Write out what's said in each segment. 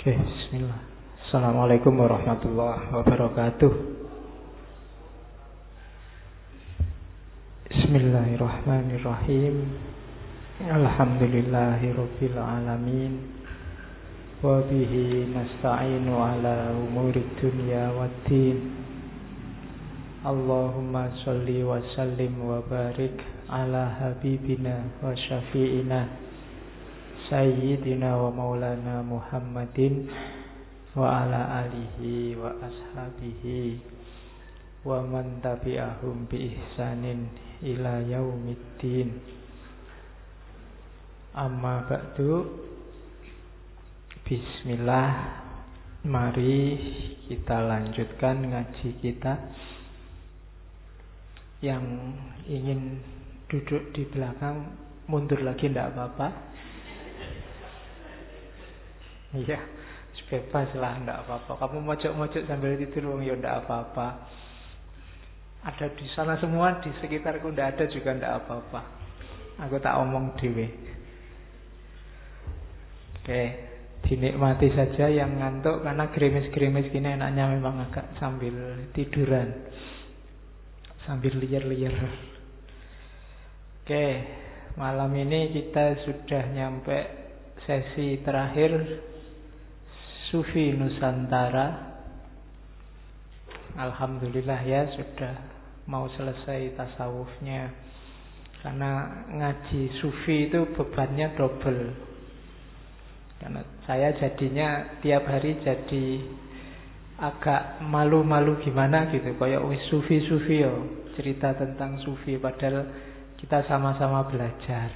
Oke, bismillah. Assalamualaikum warahmatullahi wabarakatuh. Bismillahirrahmanirrahim. Alhamdulillahirabbil alamin. Wa bihi nasta'inu ala umurid dunya waddin. Allahumma sholli wa sallim wa barik ala habibina wa syafi'ina Sayyidina wa maulana Muhammadin wa ala alihi wa ashabihi wa man tabi'ahum bi ihsanin ila yaumiddin. Amma ba'du. Bismillah. Mari kita lanjutkan ngaji kita. Yang ingin duduk di belakang mundur lagi tidak apa-apa. Iya, bebas lah, enggak apa-apa. Kamu mojok-mojok sambil tidur, ya enggak apa-apa. Ada di sana semua, di sekitarku enggak ada juga enggak apa-apa. Aku tak omong dewe. Oke, dinikmati saja yang ngantuk, karena gerimis-gerimis gini enaknya memang agak sambil tiduran, sambil liar-liar. Oke, malam ini kita sudah nyampe sesi terakhir Sufi Nusantara. Alhamdulillah ya, sudah mau selesai tasawufnya. Karena ngaji Sufi itu bebannya double. Karena saya jadinya tiap hari jadi agak malu-malu gimana gitu. Kayak Sufi-Sufi yo, cerita tentang Sufi, padahal kita sama-sama belajar.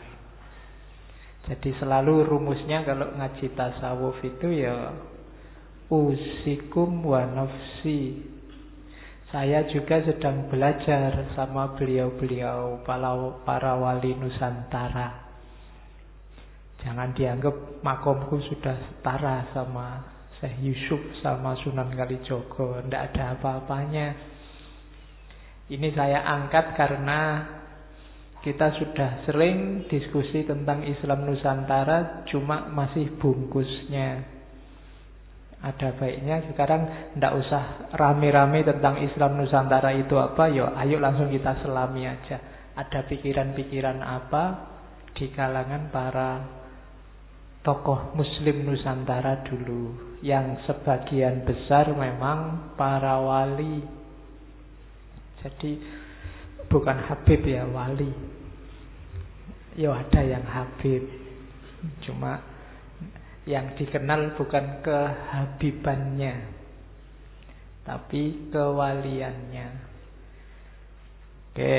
Jadi selalu rumusnya kalau ngaji tasawuf itu ya usikum wa nafsi. Saya juga sedang belajar sama beliau-beliau para wali Nusantara. Jangan dianggap makomku sudah setara sama Syekh Yusuf sama Sunan Kalijogo. Tidak ada apa-apanya. Ini saya angkat karena kita sudah sering diskusi tentang Islam Nusantara, cuma masih bungkusnya. Ada baiknya sekarang tidak usah rame-rame tentang Islam Nusantara itu apa. Ayo langsung kita selami aja. Ada pikiran-pikiran apa di kalangan para tokoh Muslim Nusantara dulu, yang sebagian besar memang para wali. Jadi bukan Habib ya, wali. Ada yang Habib, cuma yang dikenal bukan kehabibannya, tapi kewaliannya. Oke.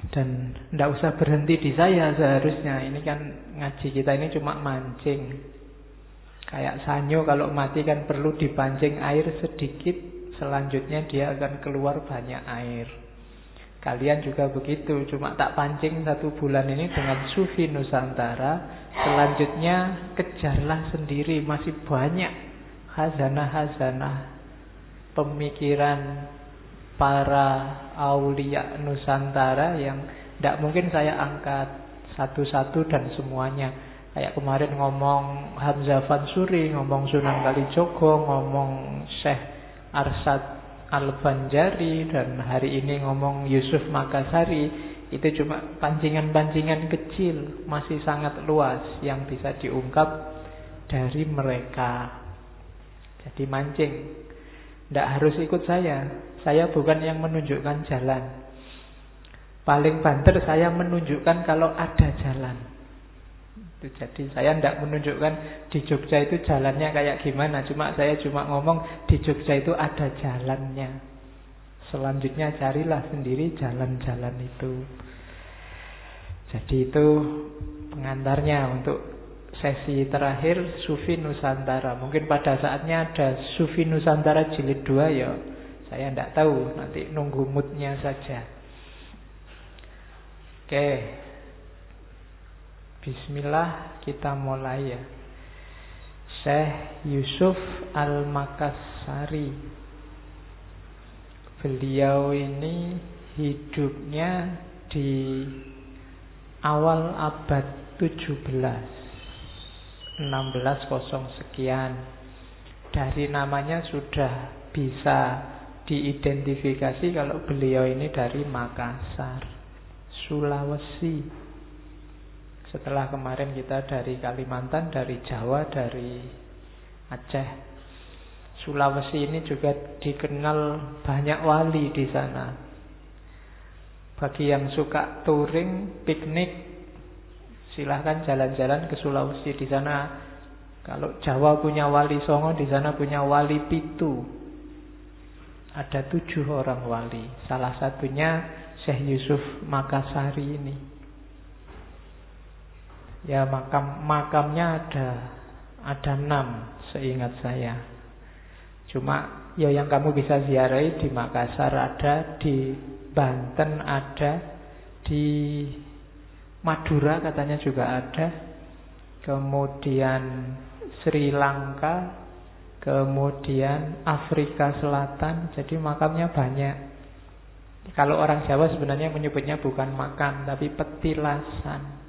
Dan tidak usah berhenti di saya seharusnya. Ini kan ngaji kita ini cuma mancing. Kayak sanyo kalau mati kan perlu dipancing air sedikit, selanjutnya dia akan keluar banyak air. Kalian juga begitu, cuma tak pancing 1 bulan ini dengan Sufi Nusantara. Selanjutnya kejarlah sendiri, masih banyak khazanah-khazanah pemikiran para aulia Nusantara yang tidak mungkin saya angkat satu-satu dan semuanya. Kayak kemarin ngomong Hamzah Fansuri, ngomong Sunan Kalijogo, ngomong Syekh Arsyad Al-Banjari, dan hari ini ngomong Yusuf Makassari. Itu cuma pancingan-pancingan kecil, masih sangat luas yang bisa diungkap dari mereka. Jadi mancing, tidak harus ikut saya. Saya bukan yang menunjukkan jalan. Paling banter saya menunjukkan kalau ada jalan. Jadi saya tidak menunjukkan di Jogja itu jalannya kayak gimana. Saya cuma ngomong di Jogja itu ada jalannya. Selanjutnya carilah sendiri jalan-jalan itu. Jadi itu pengantarnya untuk sesi terakhir Sufi Nusantara. Mungkin pada saatnya ada Sufi Nusantara jilid 2 ya. Saya tidak tahu, nanti nunggu moodnya saja. Oke. Bismillah, kita mulai ya. Syekh Yusuf Al-Makassari. Beliau ini hidupnya di awal abad 17. 1600 sekian. Dari namanya sudah bisa diidentifikasi kalau beliau ini dari Makassar, Sulawesi. Setelah kemarin kita dari Kalimantan, dari Jawa, dari Aceh. Sulawesi ini juga dikenal banyak wali di sana. Bagi yang suka touring, piknik, silahkan jalan-jalan ke Sulawesi. Di sana, kalau Jawa punya wali Songo, di sana punya wali Pitu. Ada 7 orang wali. Salah satunya Syekh Yusuf Makassari ini. Ya, makamnya ada 6 seingat saya. Cuma ya yang kamu bisa ziarahi di Makassar ada, di Banten ada, di Madura katanya juga ada, kemudian Sri Lanka, kemudian Afrika Selatan. Jadi makamnya banyak. Kalau orang Jawa sebenarnya menyebutnya bukan makam, tapi petilasan.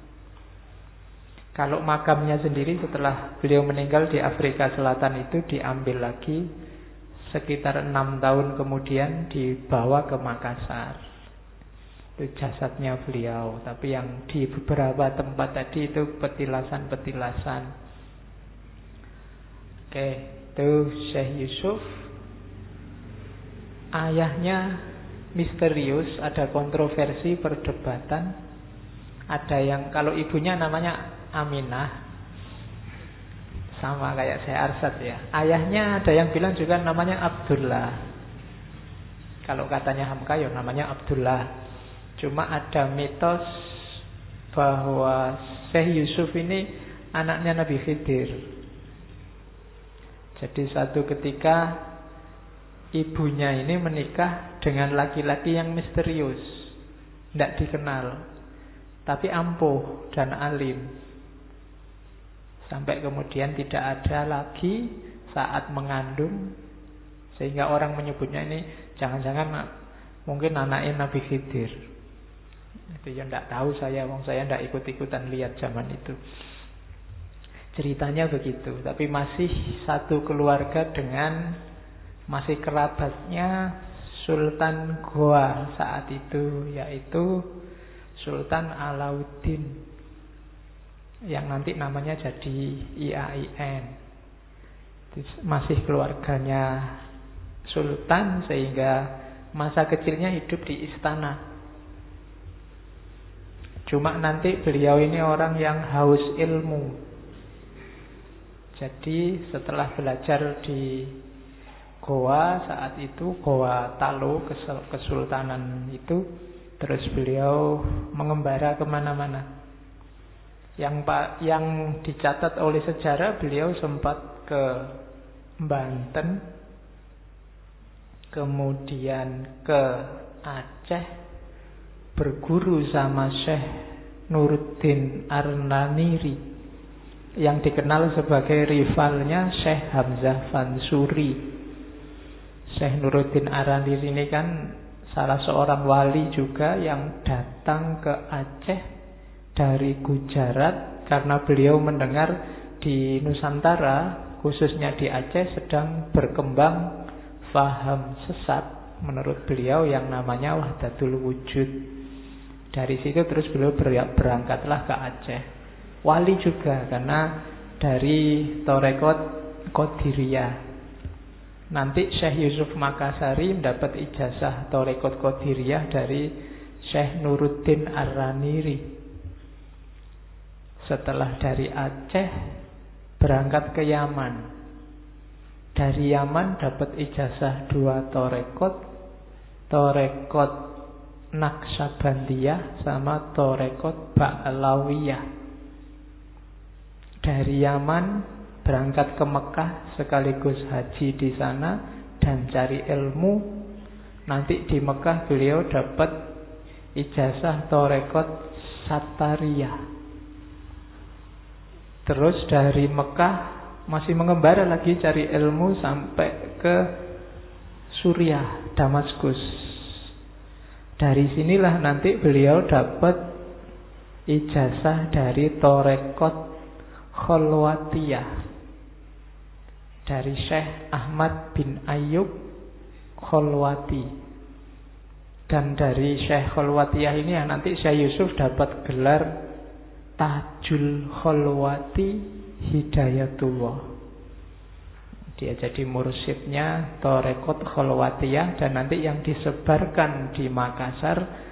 Kalau makamnya sendiri setelah beliau meninggal di Afrika Selatan itu diambil lagi, sekitar 6 tahun kemudian dibawa ke Makassar. Itu jasadnya beliau. Tapi yang di beberapa tempat tadi itu petilasan-petilasan. Oke, itu Syekh Yusuf. Ayahnya misterius, ada kontroversi, perdebatan. Ada yang, kalau ibunya namanya Aminah, sama kayak Syekh Arsad ya. Ayahnya ada yang bilang juga namanya Abdullah. Kalau katanya Hamka ya namanya Abdullah. Cuma ada mitos bahwa Syekh Yusuf ini anaknya Nabi Khidir. Jadi suatu ketika ibunya ini menikah dengan laki-laki yang misterius, tidak dikenal, tapi ampuh dan alim. Sampai kemudian tidak ada lagi saat mengandung, sehingga orang menyebutnya ini jangan-jangan mungkin anaknya Nabi Khidir. Itu ya tidak tahu saya, saya tidak ikut-ikutan lihat zaman itu. Ceritanya begitu. Tapi masih satu keluarga dengan, masih kerabatnya Sultan Goa saat itu, yaitu Sultan Alauddin, yang nanti namanya jadi IAIN. Masih keluarganya Sultan, sehingga masa kecilnya hidup di istana. Cuma nanti beliau ini orang yang haus ilmu. Jadi setelah belajar di Goa saat itu, Goa Talo, kesultanan itu, terus beliau mengembara kemana-mana. Yang dicatat oleh sejarah, beliau sempat ke Banten, kemudian ke Aceh, berguru sama Syekh Nuruddin Arnaniri, yang dikenal sebagai rivalnya Syekh Hamzah Fansuri. Syekh Nuruddin Arnaniri ini kan salah seorang wali juga yang datang ke Aceh dari Gujarat, karena beliau mendengar di Nusantara, khususnya di Aceh, sedang berkembang faham sesat menurut beliau yang namanya Wahdatul Wujud. Dari situ terus beliau berangkatlah ke Aceh. Wali juga, karena dari Torekot Qadiriyah. Nanti Syekh Yusuf Makassari mendapat ijazah Torekot Qadiriyah dari Syekh Nuruddin Ar-Raniri. Setelah dari Aceh berangkat ke Yaman. Dari Yaman dapat ijazah 2 Torekot, Torekot Naqsabandiyah sama Torekot Ba'alawiyah. Dari Yaman berangkat ke Mekah sekaligus haji di sana dan cari ilmu. Nanti di Mekah beliau dapat ijazah Torekot Satariyah. Terus dari Mekah masih mengembara lagi cari ilmu sampai ke Suriah, Damaskus. Dari sinilah nanti beliau dapat ijazah dari Torekot Kholwatiyah dari Syekh Ahmad bin Ayyub Kholwati. Dan dari Syekh Kholwatiyah ini yang nanti Syekh Yusuf dapat gelar Tajul Kholwati Hidayatullah. Dia jadi mursyidnya Thariqat Kholwatiyah, dan nanti yang disebarkan di Makassar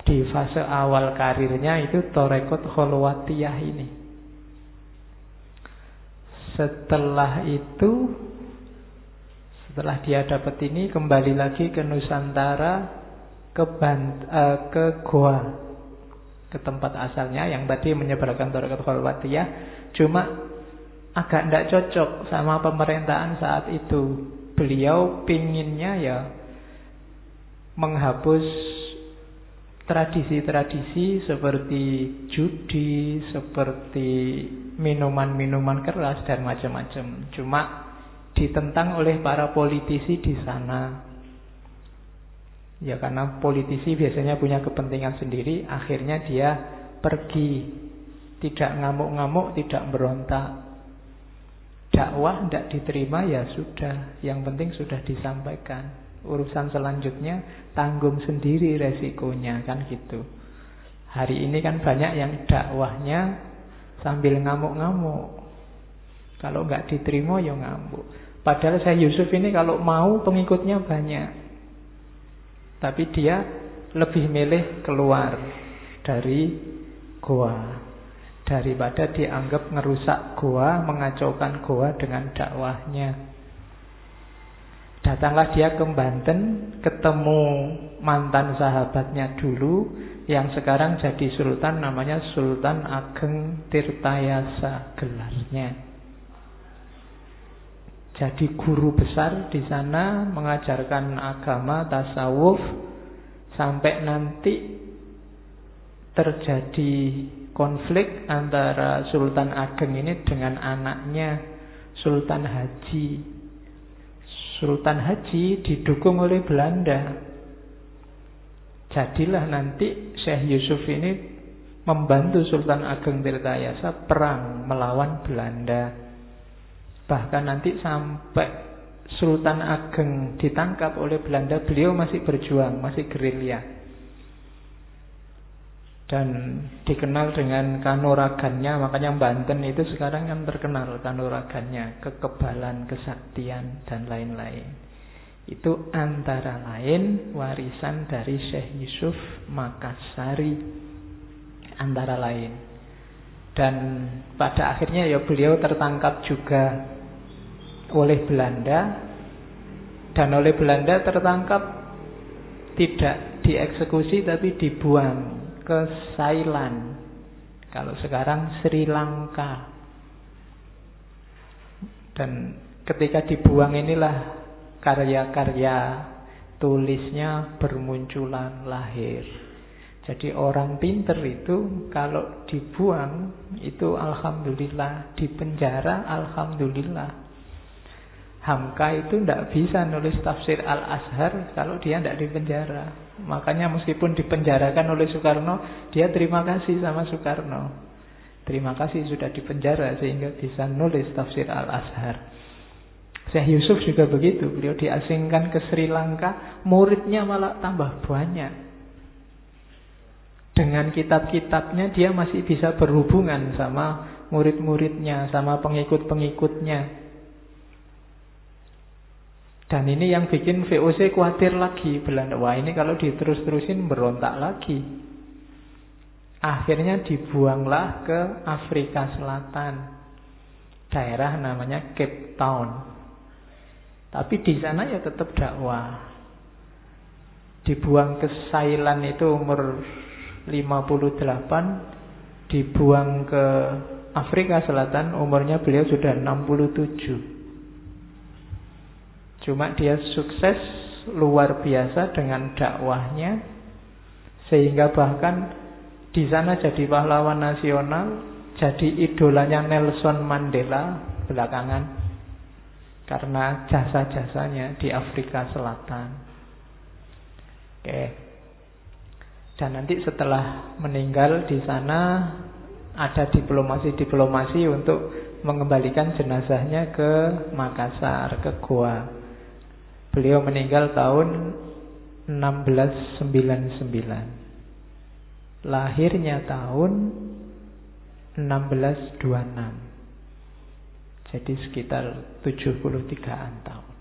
di fase awal karirnya itu Thariqat Kholwatiyah ini. Setelah itu, setelah dia dapat ini, kembali lagi ke Nusantara, ke Goa, ke tempat asalnya yang tadi menyebarkan Thariqat Kholwatiyah. Cuma agak tidak cocok sama pemerintahan saat itu. Beliau pinginnya ya menghapus tradisi-tradisi seperti judi, seperti minuman-minuman keras dan macam-macam. Cuma ditentang oleh para politisi di sana. Ya karena politisi biasanya punya kepentingan sendiri, akhirnya dia pergi. Tidak ngamuk-ngamuk, tidak berontak. Dakwah tidak diterima, ya sudah. Yang penting sudah disampaikan. Urusan selanjutnya tanggung sendiri resikonya, kan gitu. Hari ini kan banyak yang dakwahnya sambil ngamuk-ngamuk. Kalau nggak diterima ya ngamuk. Padahal Syekh Yusuf ini kalau mau pengikutnya banyak, tapi dia lebih milih keluar dari Goa daripada dianggap ngerusak Goa, mengacaukan Goa dengan dakwahnya. Datanglah dia ke Banten, ketemu mantan sahabatnya dulu yang sekarang jadi sultan, namanya Sultan Ageng Tirtayasa gelarnya. Jadi guru besar di sana, mengajarkan agama, tasawuf, sampai nanti terjadi konflik antara Sultan Ageng ini dengan anaknya Sultan Haji. Sultan Haji didukung oleh Belanda. Jadilah nanti Syekh Yusuf ini membantu Sultan Ageng Tirtayasa perang melawan Belanda. Bahkan nanti sampai Sultan Ageng ditangkap oleh Belanda, beliau masih berjuang, masih gerilya. Dan dikenal dengan kanuragannya, makanya Banten itu sekarang kan terkenal kanuragannya, kekebalan, kesaktian, dan lain-lain. Itu antara lain warisan dari Syekh Yusuf Makassari, antara lain. Dan pada akhirnya ya beliau tertangkap juga oleh Belanda, dan oleh Belanda tertangkap tidak dieksekusi tapi dibuang ke Thailand, kalau sekarang Sri Lanka. Dan ketika dibuang inilah karya-karya tulisnya bermunculan, lahir. Jadi orang pinter itu kalau dibuang itu alhamdulillah, di penjara alhamdulillah. Hamka itu tidak bisa nulis tafsir Al-Azhar kalau dia tidak dipenjara. Makanya meskipun dipenjarakan oleh Soekarno, dia terima kasih sama Soekarno. Terima kasih sudah dipenjara sehingga bisa nulis tafsir Al-Azhar. Syekh Yusuf juga begitu. Beliau diasingkan ke Sri Lanka, muridnya malah tambah banyak. Dengan kitab-kitabnya dia masih bisa berhubungan sama murid-muridnya, sama pengikut-pengikutnya. Dan ini yang bikin VOC khawatir lagi, Belanda. Wah, ini kalau diterus-terusin berontak lagi. Akhirnya dibuanglah ke Afrika Selatan. Daerah namanya Cape Town. Tapi di sana ya tetap dakwah. Dibuang ke Thailand itu umur 58. Dibuang ke Afrika Selatan umurnya beliau sudah 67. Cuma dia sukses luar biasa dengan dakwahnya, sehingga bahkan di sana jadi pahlawan nasional, jadi idolanya Nelson Mandela belakangan karena jasa-jasanya di Afrika Selatan. Oke. Dan nanti setelah meninggal di sana, ada diplomasi untuk mengembalikan jenazahnya ke Makassar, ke Goa. Beliau meninggal tahun 1699. Lahirnya tahun 1626. Jadi sekitar 73-an tahun.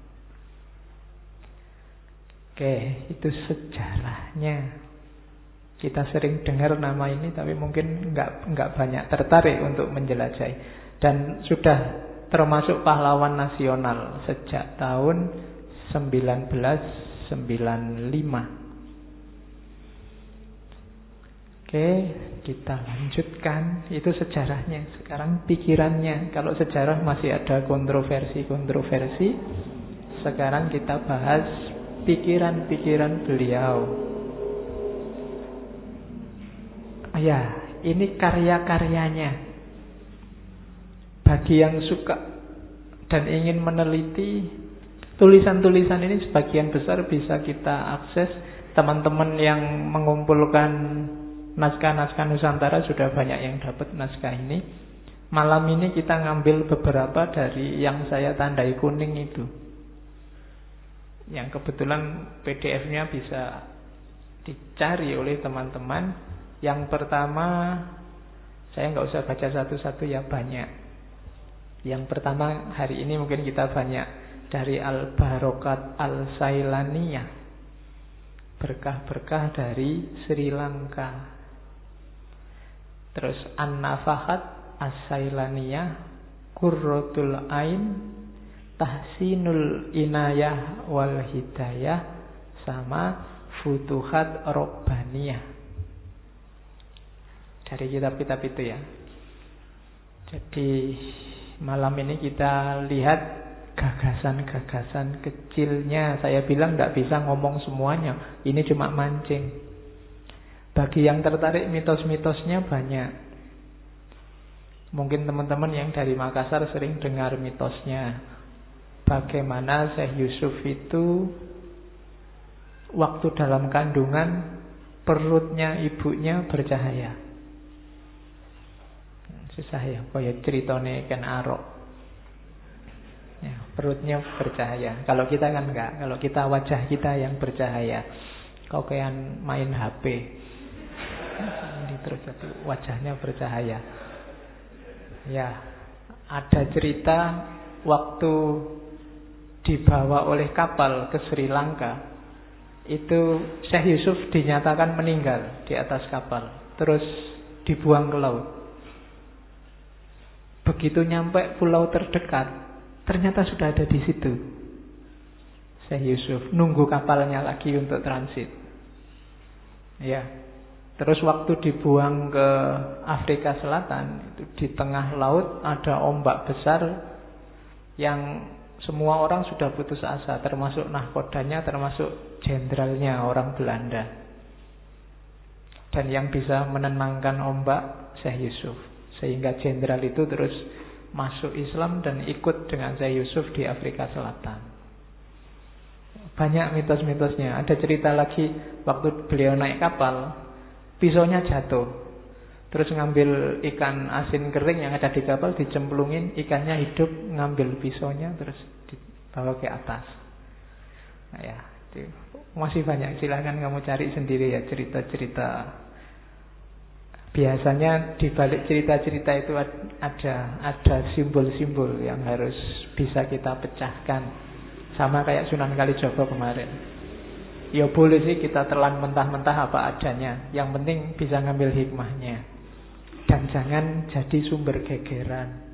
Oke, itu sejarahnya. Kita sering dengar nama ini, tapi mungkin nggak banyak tertarik untuk menjelajahi. Dan sudah termasuk pahlawan nasional sejak tahun 1995. Oke, kita lanjutkan. Itu sejarahnya. Sekarang pikirannya. Kalau sejarah masih ada kontroversi. Sekarang kita bahas pikiran-pikiran beliau. Ya, ini karya-karyanya. Bagi yang suka dan ingin meneliti, tulisan-tulisan ini sebagian besar bisa kita akses. Teman-teman yang mengumpulkan naskah-naskah Nusantara sudah banyak yang dapat naskah ini. Malam ini kita ngambil beberapa dari yang saya tandai kuning itu, yang kebetulan PDF-nya bisa dicari oleh teman-teman. Yang pertama, saya nggak usah baca satu-satu ya, banyak. Yang pertama hari ini mungkin kita banyak dari Al-Barokat Al-Sailaniyah, berkah-berkah dari Sri Lanka. Terus An-Nafahat As-Sailaniyah, Qurratul Ain, Tahsinul Inayah wal Hidayah, sama Futuhat Robbaniyah. Dari kitab-kitab itu ya. Jadi malam ini kita lihat gagasan-gagasan kecilnya. Saya bilang tidak bisa ngomong semuanya. Ini cuma mancing. Bagi yang tertarik mitos-mitosnya banyak. Mungkin teman-teman yang dari Makassar sering dengar mitosnya. Bagaimana Syekh Yusuf itu waktu dalam kandungan perutnya ibunya bercahaya. Susah ya, kayak ceritanya Ken Arok. Ya, perutnya bercahaya. Kalau kita kan enggak. Kalau kita wajah kita yang bercahaya. Kau kayak main HP. Ini terus wajahnya bercahaya. Ya, ada cerita waktu dibawa oleh kapal ke Sri Lanka. Itu Syekh Yusuf dinyatakan meninggal di atas kapal. Terus dibuang ke laut. Begitu nyampe pulau terdekat, ternyata sudah ada di situ Syekh Yusuf, nunggu kapalnya lagi untuk transit. Ya. Terus waktu dibuang ke Afrika Selatan, itu di tengah laut ada ombak besar yang semua orang sudah putus asa, termasuk nahkodanya, termasuk jenderalnya orang Belanda. Dan yang bisa menenangkan ombak Syekh Yusuf. Sehingga jenderal itu terus masuk Islam dan ikut dengan Syekh Yusuf di Afrika Selatan. Banyak mitos-mitosnya. Ada cerita lagi waktu beliau naik kapal, pisaunya jatuh. Terus ngambil ikan asin kering yang ada di kapal, dicemplungin, ikannya hidup, ngambil pisaunya, terus dibawa ke atas. Nah ya, itu masih banyak. Silahkan kamu cari sendiri ya cerita-cerita. Biasanya di balik cerita-cerita itu ada simbol-simbol yang harus bisa kita pecahkan. Sama kayak Sunan Kalijaga kemarin. Ya boleh sih kita telan mentah-mentah apa adanya. Yang penting bisa ngambil hikmahnya. Dan jangan jadi sumber gegeran.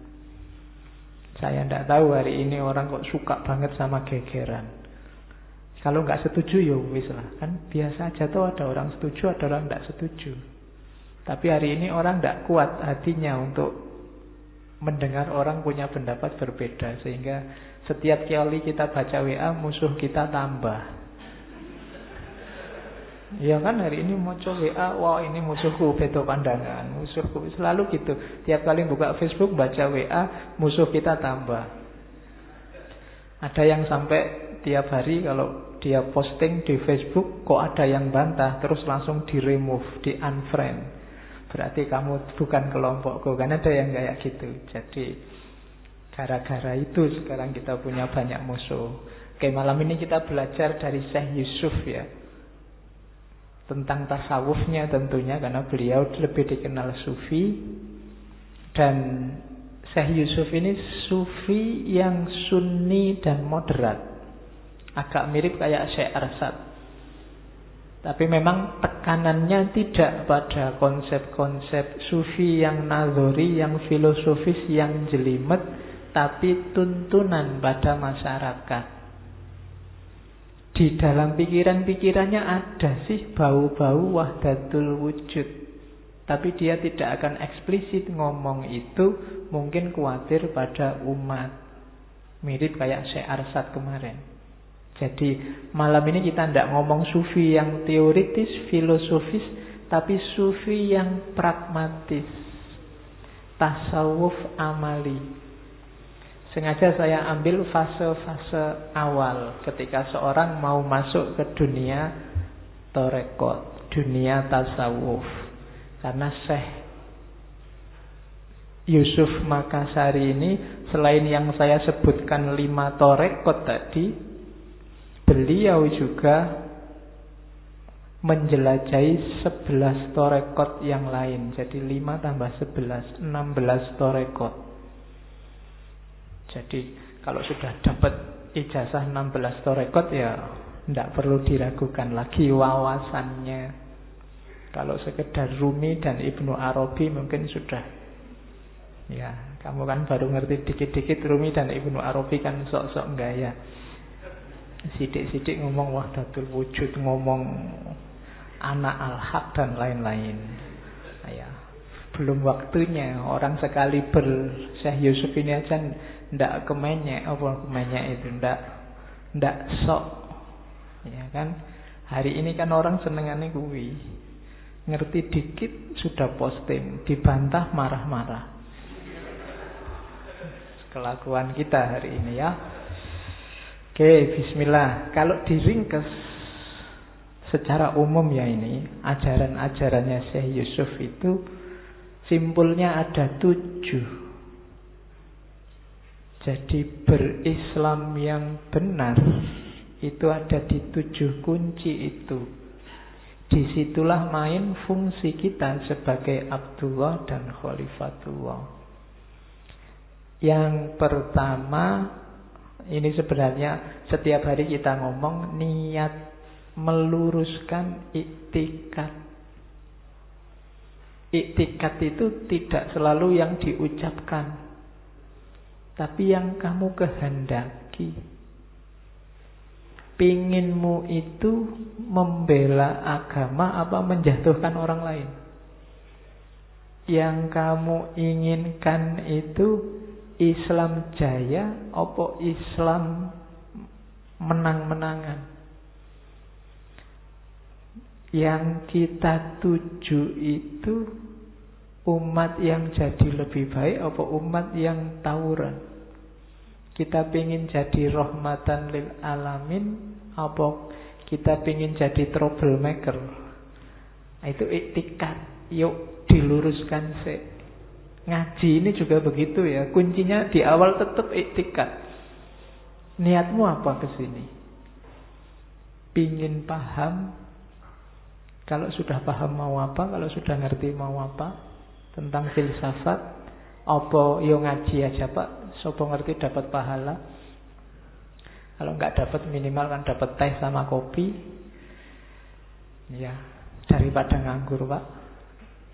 Saya tidak tahu hari ini orang kok suka banget sama gegeran. Kalau nggak setuju ya wis lah. Kan biasa aja tuh, ada orang setuju, ada orang tidak setuju. Tapi hari ini orang tidak kuat hatinya untuk mendengar orang punya pendapat berbeda. Sehingga setiap kali kita baca WA, musuh kita tambah. Ya kan, hari ini mau coba WA, wah ini musuhku, beda pandangan, musuhku. Selalu gitu. Tiap kali buka Facebook, baca WA, musuh kita tambah. Ada yang sampai tiap hari kalau dia posting di Facebook, kok ada yang bantah, terus langsung di-remove, di-unfriend. berarti kamu bukan kelompokku. Kan ada yang kayak gitu. Jadi gara-gara itu sekarang kita punya banyak musuh. Oke, malam ini kita belajar dari Syekh Yusuf ya, tentang tasawufnya tentunya, karena beliau lebih dikenal sufi. Dan Syekh Yusuf ini sufi yang sunni dan moderat, agak mirip kayak Syekh Arsad. Tapi memang tekanannya tidak pada konsep-konsep sufi yang nazori, yang filosofis, yang jelimet, tapi tuntunan pada masyarakat. Di dalam pikiran-pikirannya ada sih bau-bau wahdatul wujud, tapi dia tidak akan eksplisit ngomong itu, mungkin khawatir pada umat. Mirip kayak Syekh Arsad kemarin. Jadi malam ini kita tidak ngomong sufi yang teoritis, filosofis, tapi sufi yang pragmatis, tasawuf amali. Sengaja saya ambil fase-fase awal ketika seorang mau masuk ke dunia torekot, dunia tasawuf. Karena Syekh Yusuf Makassari ini, selain yang saya sebutkan 5 torekot tadi, beliau juga menjelajahi 11 torekot yang lain. Jadi 5 tambah 11, 16 torekot. Jadi kalau sudah dapat ijazah 16 torekot ya tidak perlu diragukan lagi wawasannya. Kalau sekedar Rumi dan Ibnu Arabi mungkin sudah, ya kamu kan baru ngerti dikit-dikit Rumi dan Ibnu Arabi kan sok-sok gaya. Sidik-sidik ngomong wahdatul wujud, ngomong anak al-haq dan lain-lain. Ya, belum waktunya. Orang sekali Syekh Yusuf ini aja ndak kemenyek, apa kemenyek itu ndak sok. Ya kan? Hari ini kan orang senengannya kuwi. Ngerti dikit sudah posting, dibantah marah-marah. Kelakuan kita hari ini ya. Oke, bismillah. Kalau diringkas secara umum ya ini, ajaran-ajarannya Syekh Yusuf itu simpulnya ada 7. Jadi berislam yang benar itu ada di 7 kunci itu. Disitulah main fungsi kita sebagai Abdullah dan Khalifatullah. Yang pertama, ini sebenarnya setiap hari kita ngomong niat meluruskan iktikad. Iktikad itu tidak selalu yang diucapkan, tapi yang kamu kehendaki. Pinginmu itu membela agama apa menjatuhkan orang lain? Yang kamu inginkan itu Islam jaya apa Islam menang-menangan? Yang kita tuju itu umat yang jadi lebih baik apa umat yang tawuran? Kita pengen jadi rahmatan lil alamin apa kita pengen jadi troublemaker? Nah, itu iktikad. Yuk diluruskan sih. Ngaji ini juga begitu ya. Kuncinya di awal tetap iktikad. Niatmu apa ke sini? Pingin paham. Kalau sudah paham mau apa, kalau sudah ngerti mau apa tentang filsafat, apa yo ngaji aja Pak. Sopo ngerti dapat pahala. Kalau nggak dapat minimal kan dapat teh sama kopi. Ya, daripada nganggur Pak.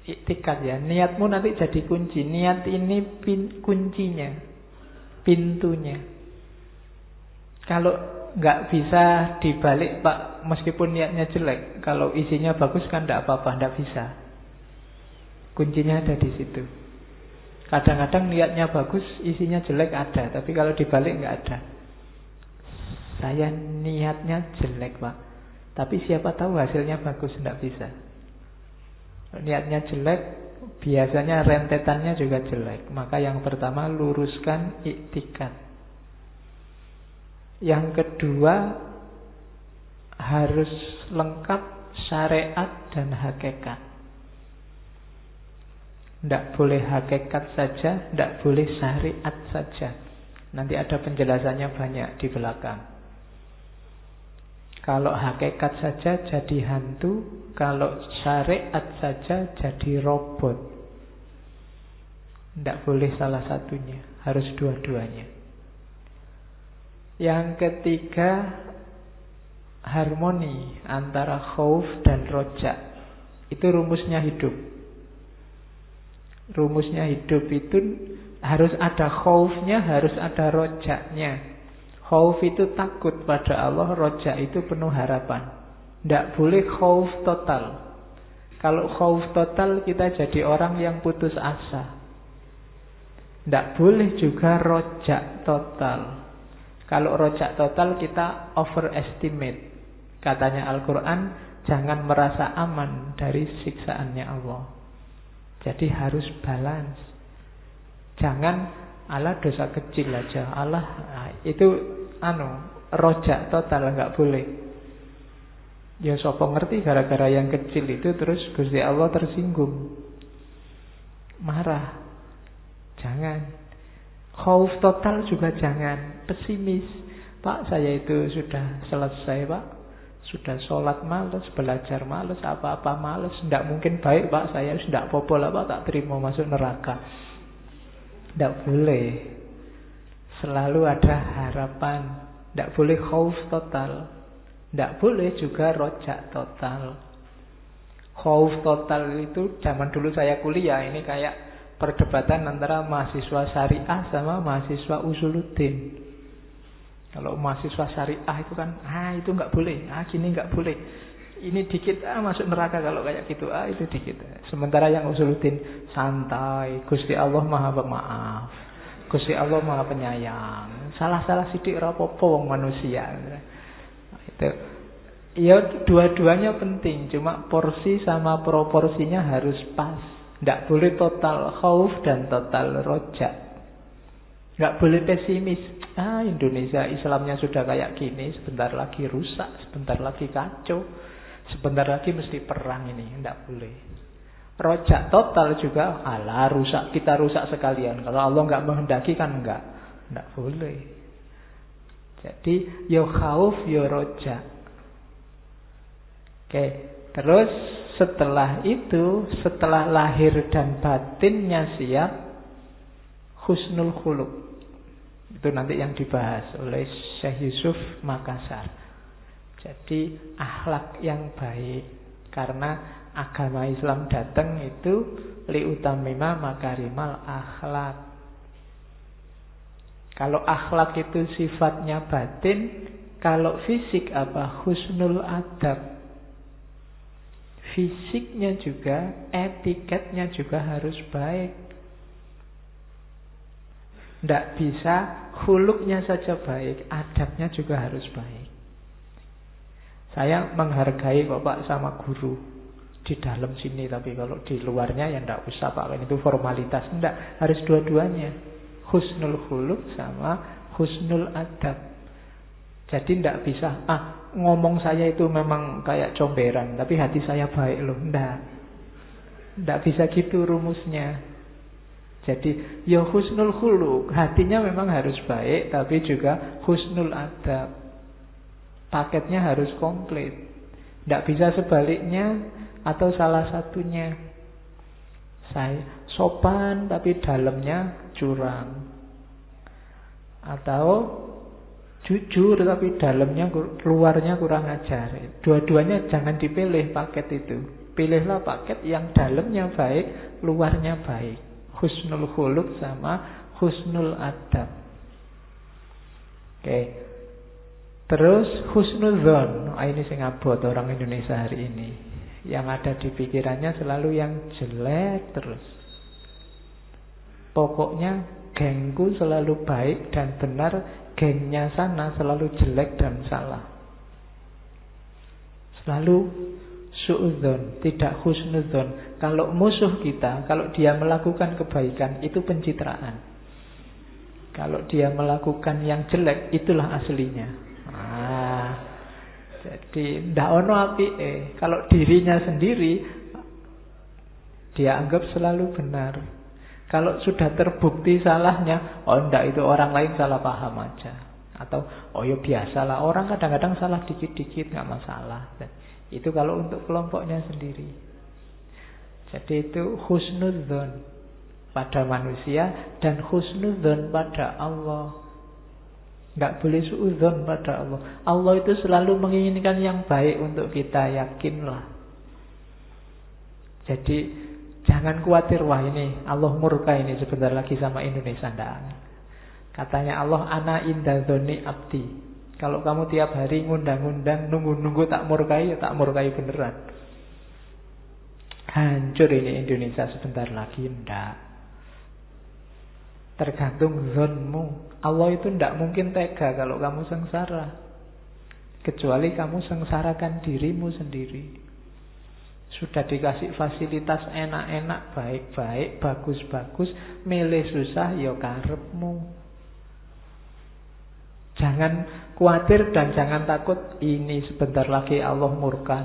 Iktikad ya. Niatmu nanti jadi kunci. Niat ini kuncinya, pintunya. Kalau nggak bisa dibalik Pak, meskipun niatnya jelek, kalau isinya bagus kan nggak apa-apa, nggak bisa. Kuncinya ada di situ. Kadang-kadang niatnya bagus, isinya jelek ada, tapi kalau dibalik nggak ada. Saya niatnya jelek Pak, tapi siapa tahu hasilnya bagus, nggak bisa. Niatnya jelek, biasanya rentetannya juga jelek. Maka yang pertama luruskan iktikad. Yang kedua harus lengkap syariat dan hakikat. Tidak boleh hakikat saja, tidak boleh syariat saja. Nanti ada penjelasannya banyak di belakang. Kalau hakikat saja jadi hantu, kalau syariat saja jadi robot. Tidak boleh salah satunya, harus dua-duanya. Yang ketiga, harmoni antara khauf dan roja. Itu rumusnya hidup. Rumusnya hidup itu harus ada khaufnya, harus ada rojaknya. Khauf itu takut pada Allah, roja itu penuh harapan. Tidak boleh khauf total. Kalau khauf total kita jadi orang yang putus asa. Tidak boleh juga rojak total. Kalau rojak total kita overestimate. Katanya Al-Quran, jangan merasa aman dari siksaannya Allah. Jadi harus balance. Jangan Allah dosa kecil aja. Allah itu rojak total, enggak boleh. Ya sapa ngerti gara-gara yang kecil itu terus Gusti Allah tersinggung. Marah. Jangan. Khauf total juga jangan. Pesimis. Pak, saya itu sudah selesai, Pak. Sudah sholat males, belajar males, apa-apa males. Tidak mungkin baik, Pak. Saya sudah apa-apa lah, Pak. Tak terima masuk neraka. Tidak boleh. Selalu ada harapan. Tidak boleh khauf total. Tidak boleh juga rojak total. Khauf total itu zaman dulu saya kuliah. Ini kayak perdebatan antara mahasiswa syariah sama mahasiswa usuluddin. Kalau mahasiswa syariah itu kan, itu nggak boleh, gini nggak boleh. Ini dikit, masuk neraka kalau kayak gitu, itu dikit. Sementara yang usuluddin santai, Gusti Allah Maha Pemaaf, Gusti Allah Maha Penyayang. Salah-salah sidik rapopo wong manusia. Itu. Ya dua-duanya penting, cuma porsi sama proporsinya harus pas. Tidak boleh total khauf dan total rojak. Tidak boleh pesimis. Indonesia Islamnya sudah kayak gini, sebentar lagi rusak, sebentar lagi kacau, sebentar lagi mesti perang ini. Tidak boleh. Rojak total juga, rusak, kita rusak sekalian. Kalau Allah nggak menghendaki kan enggak. Tidak boleh. Jadi yo khauf yo rojak. Oke, terus setelah itu, setelah lahir dan batinnya siap, husnul khuluq. Itu nanti yang dibahas oleh Syekh Yusuf Makassar. Jadi akhlak yang baik. Karena agama Islam datang itu liutamima makarimal akhlak. Kalau akhlak itu sifatnya batin, kalau fisik apa? Husnul adab. Fisiknya juga, etiketnya juga harus baik. Tidak bisa khuluknya saja baik, adabnya juga harus baik. Saya menghargai Bapak sama guru di dalam sini, tapi kalau di luarnya ya tidak usah Pak, itu formalitas. Tidak, harus dua-duanya. Husnul khuluk sama husnul adab. Jadi tidak bisa, ngomong saya itu memang kayak comberan, tapi hati saya baik loh. Tidak bisa gitu rumusnya. Jadi ya husnul khuluq, hatinya memang harus baik, tapi juga husnul adab. Paketnya harus komplit. Tidak bisa sebaliknya atau salah satunya. Saya sopan tapi dalamnya curang. Atau jujur tapi dalamnya, luarnya kurang ajar. Dua-duanya jangan dipilih paket itu. Pilihlah paket yang dalamnya baik, luarnya baik. Husnul khuluq sama husnul adab. Oke. Terus husnul dzon. Ini sing abot orang Indonesia hari ini. Yang ada di pikirannya selalu yang jelek terus. Pokoknya gengku selalu baik dan benar, gengnya sana selalu jelek dan salah. Selalu su'udzon, tidak husnudzon. Kalau musuh kita, kalau dia melakukan kebaikan, itu pencitraan. Kalau dia melakukan yang jelek, itulah aslinya. Jadi ndak ono apike. Kalau dirinya sendiri Dia anggap selalu benar. Kalau sudah terbukti salahnya, oh enggak, itu orang lain salah paham aja. Atau, oh ya biasalah, orang kadang-kadang salah dikit-dikit, nggak masalah. Itu kalau untuk kelompoknya sendiri. Jadi itu husnudzon pada manusia dan husnudzon pada Allah. Nggak boleh suudzon pada Allah. Allah itu selalu menginginkan yang baik untuk kita, yakinlah. Jadi jangan khawatir, wah ini Allah murka ini sebentar lagi sama Indonesia. Nggak. Katanya Allah, ana inda dzoni abdi. Kalau kamu tiap hari ngundang-undang, nunggu-nunggu tak murkai, ya tak murkai beneran. Hancur ini Indonesia sebentar lagi. Nggak. Tergantung zonmu. Allah itu tidak mungkin tega kalau kamu sengsara. Kecuali kamu sengsarakan dirimu sendiri. Sudah dikasih fasilitas enak-enak, baik-baik, bagus-bagus, milih susah, ya karepmu. Jangan khawatir dan jangan takut, ini sebentar lagi Allah murka.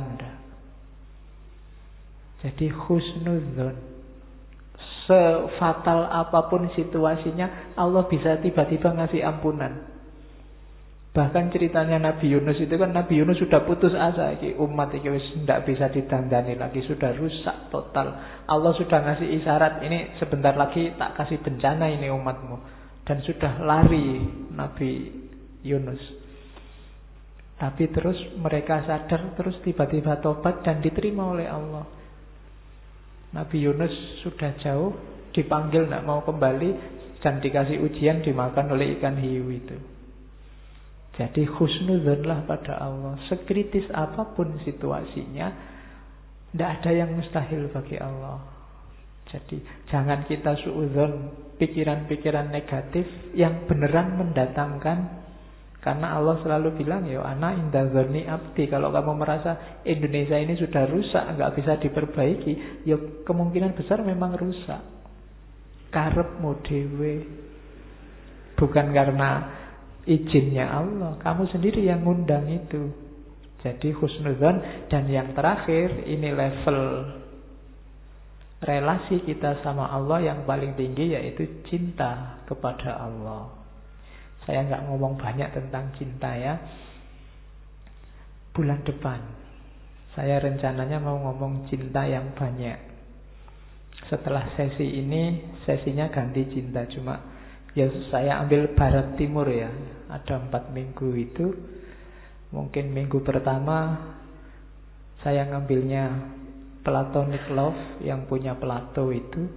Jadi husnudzon. Sefatal apapun situasinya, Allah bisa tiba-tiba ngasih ampunan. Bahkan ceritanya Nabi Yunus itu kan, Nabi Yunus sudah putus asa, umat itu tidak bisa ditandani lagi, sudah rusak total. Allah sudah ngasih isyarat, ini sebentar lagi tak kasih bencana ini umatmu. Dan sudah lari Nabi Yunus. Tapi terus mereka sadar, terus tiba-tiba tobat dan diterima oleh Allah. Nabi Yunus sudah jauh, dipanggil tidak mau kembali, dan dikasih ujian, dimakan oleh ikan hiu itu. Jadi husnudzonlah pada Allah. Sekritis apapun situasinya, tidak ada yang mustahil bagi Allah. Jadi jangan kita suudzon pikiran-pikiran negatif yang beneran mendatangkan. Karena Allah selalu bilang, ya ana inda dzoni abdi. Kalau kamu merasa Indonesia ini sudah rusak, nggak bisa diperbaiki, ya kemungkinan besar memang rusak. Karepmu dhewe. Bukan karena izinnya Allah, kamu sendiri yang ngundang itu. Jadi husnudzon. Dan yang terakhir, ini level relasi kita sama Allah yang paling tinggi, yaitu cinta kepada Allah. Saya nggak ngomong banyak tentang cinta ya. Bulan depan saya rencananya mau ngomong cinta yang banyak. Setelah sesi ini, sesinya ganti cinta. Cuma ya saya ambil barat timur ya. Ada 4 minggu itu. Mungkin minggu pertama saya ngambilnya platonic love, yang punya Plato itu.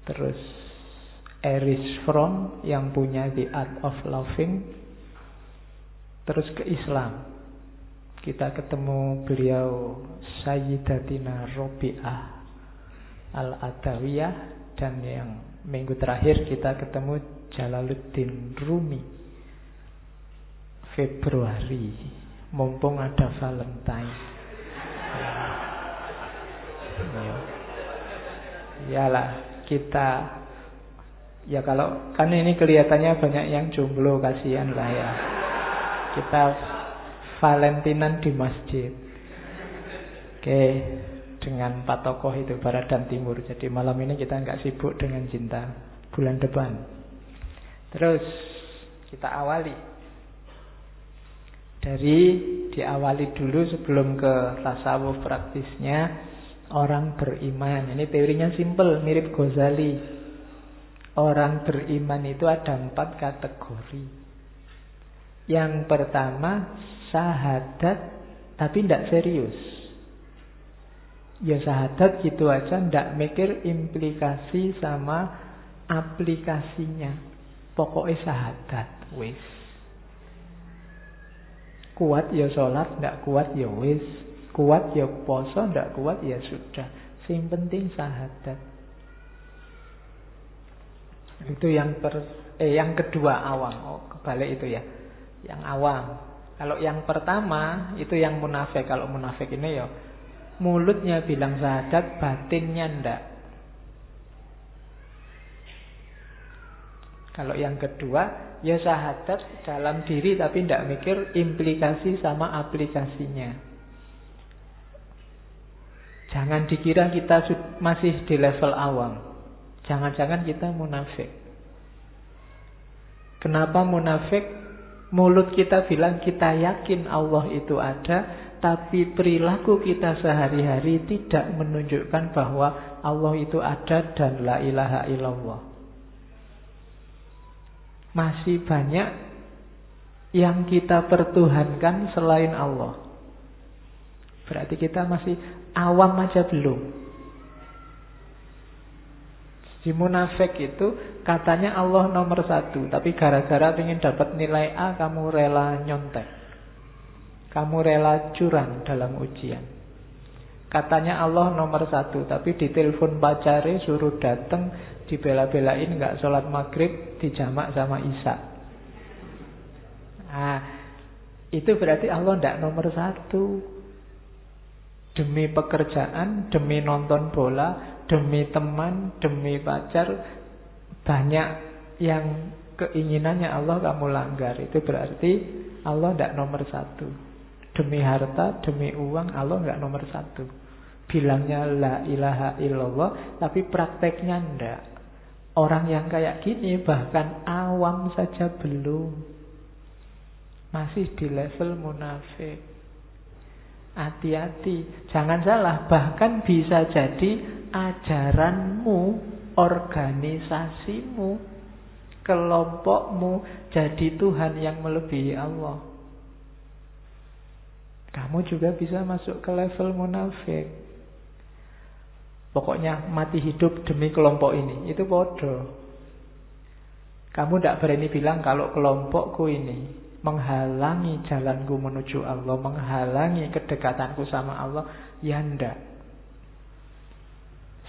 Terus Erich Fromm yang punya The Art of Loving. Terus ke Islam, kita ketemu beliau Sayyidatina Robi'ah Al-Adawiyah. Dan yang minggu terakhir kita ketemu Jalaluddin Rumi, Februari, mumpung ada Valentine. Iyalah kita. Ya kalau kan ini kelihatannya banyak yang jomblo, kasihan lah ya. Kita Valentinan di masjid. Oke, dengan 4 tokoh itu barat dan timur. Jadi malam ini kita nggak sibuk dengan cinta. Bulan depan. Terus kita awali. Diawali dulu sebelum ke tasawuf praktisnya orang beriman. Ini teorinya simple, mirip Ghazali. Orang beriman itu ada 4 kategori. Yang pertama, syahadat tapi tidak serius. Ya syahadat gitu aja, tidak mikir implikasi sama aplikasinya. Pokoknya syahadat, wis. Kuat ya sholat, tidak kuat ya wis. Kuat ya poso, tidak kuat ya sudah. Yang penting syahadat. Itu yang kedua, awam. Oh, kebalik itu ya. Yang awam. Kalau yang pertama itu yang munafik. Kalau munafik ini ya mulutnya bilang syahadat, batinnya ndak. Kalau yang kedua, ya syahadat dalam diri tapi ndak mikir implikasi sama aplikasinya. Jangan dikira kita masih di level awam. Jangan-jangan kita munafik. Kenapa munafik? Mulut kita bilang kita yakin Allah itu ada, tapi perilaku kita sehari-hari tidak menunjukkan bahwa Allah itu ada dan la ilaha illallah. Masih banyak yang kita pertuhankan selain Allah. Berarti kita masih awam aja belum. Di munafik itu katanya Allah nomor 1, tapi gara-gara ingin dapat nilai A kamu rela nyontek, kamu rela curang dalam ujian. Katanya Allah nomor 1, tapi ditelepon pacare suruh datang, dibela-belain nggak sholat maghrib, dijamak sama Isya. Nah, itu berarti Allah nggak nomor 1. Demi pekerjaan, demi nonton bola, demi teman, demi pacar, banyak yang keinginannya Allah kamu langgar. Itu berarti Allah tidak nomor 1. Demi harta, demi uang, Allah nggak nomor 1. Bilangnya la ilaha illallah, tapi prakteknya ndak. Orang yang kayak gini bahkan awam saja belum, masih di level munafik. Hati-hati, jangan salah. Bahkan bisa jadi ajaranmu, organisasimu, kelompokmu jadi Tuhan yang melebihi Allah. Kamu juga bisa masuk ke level munafik. Pokoknya mati hidup demi kelompok ini, itu bodoh. Kamu tidak berani bilang kalau kelompokku ini menghalangi jalanku menuju Allah, menghalangi kedekatanku sama Allah, ya ndak.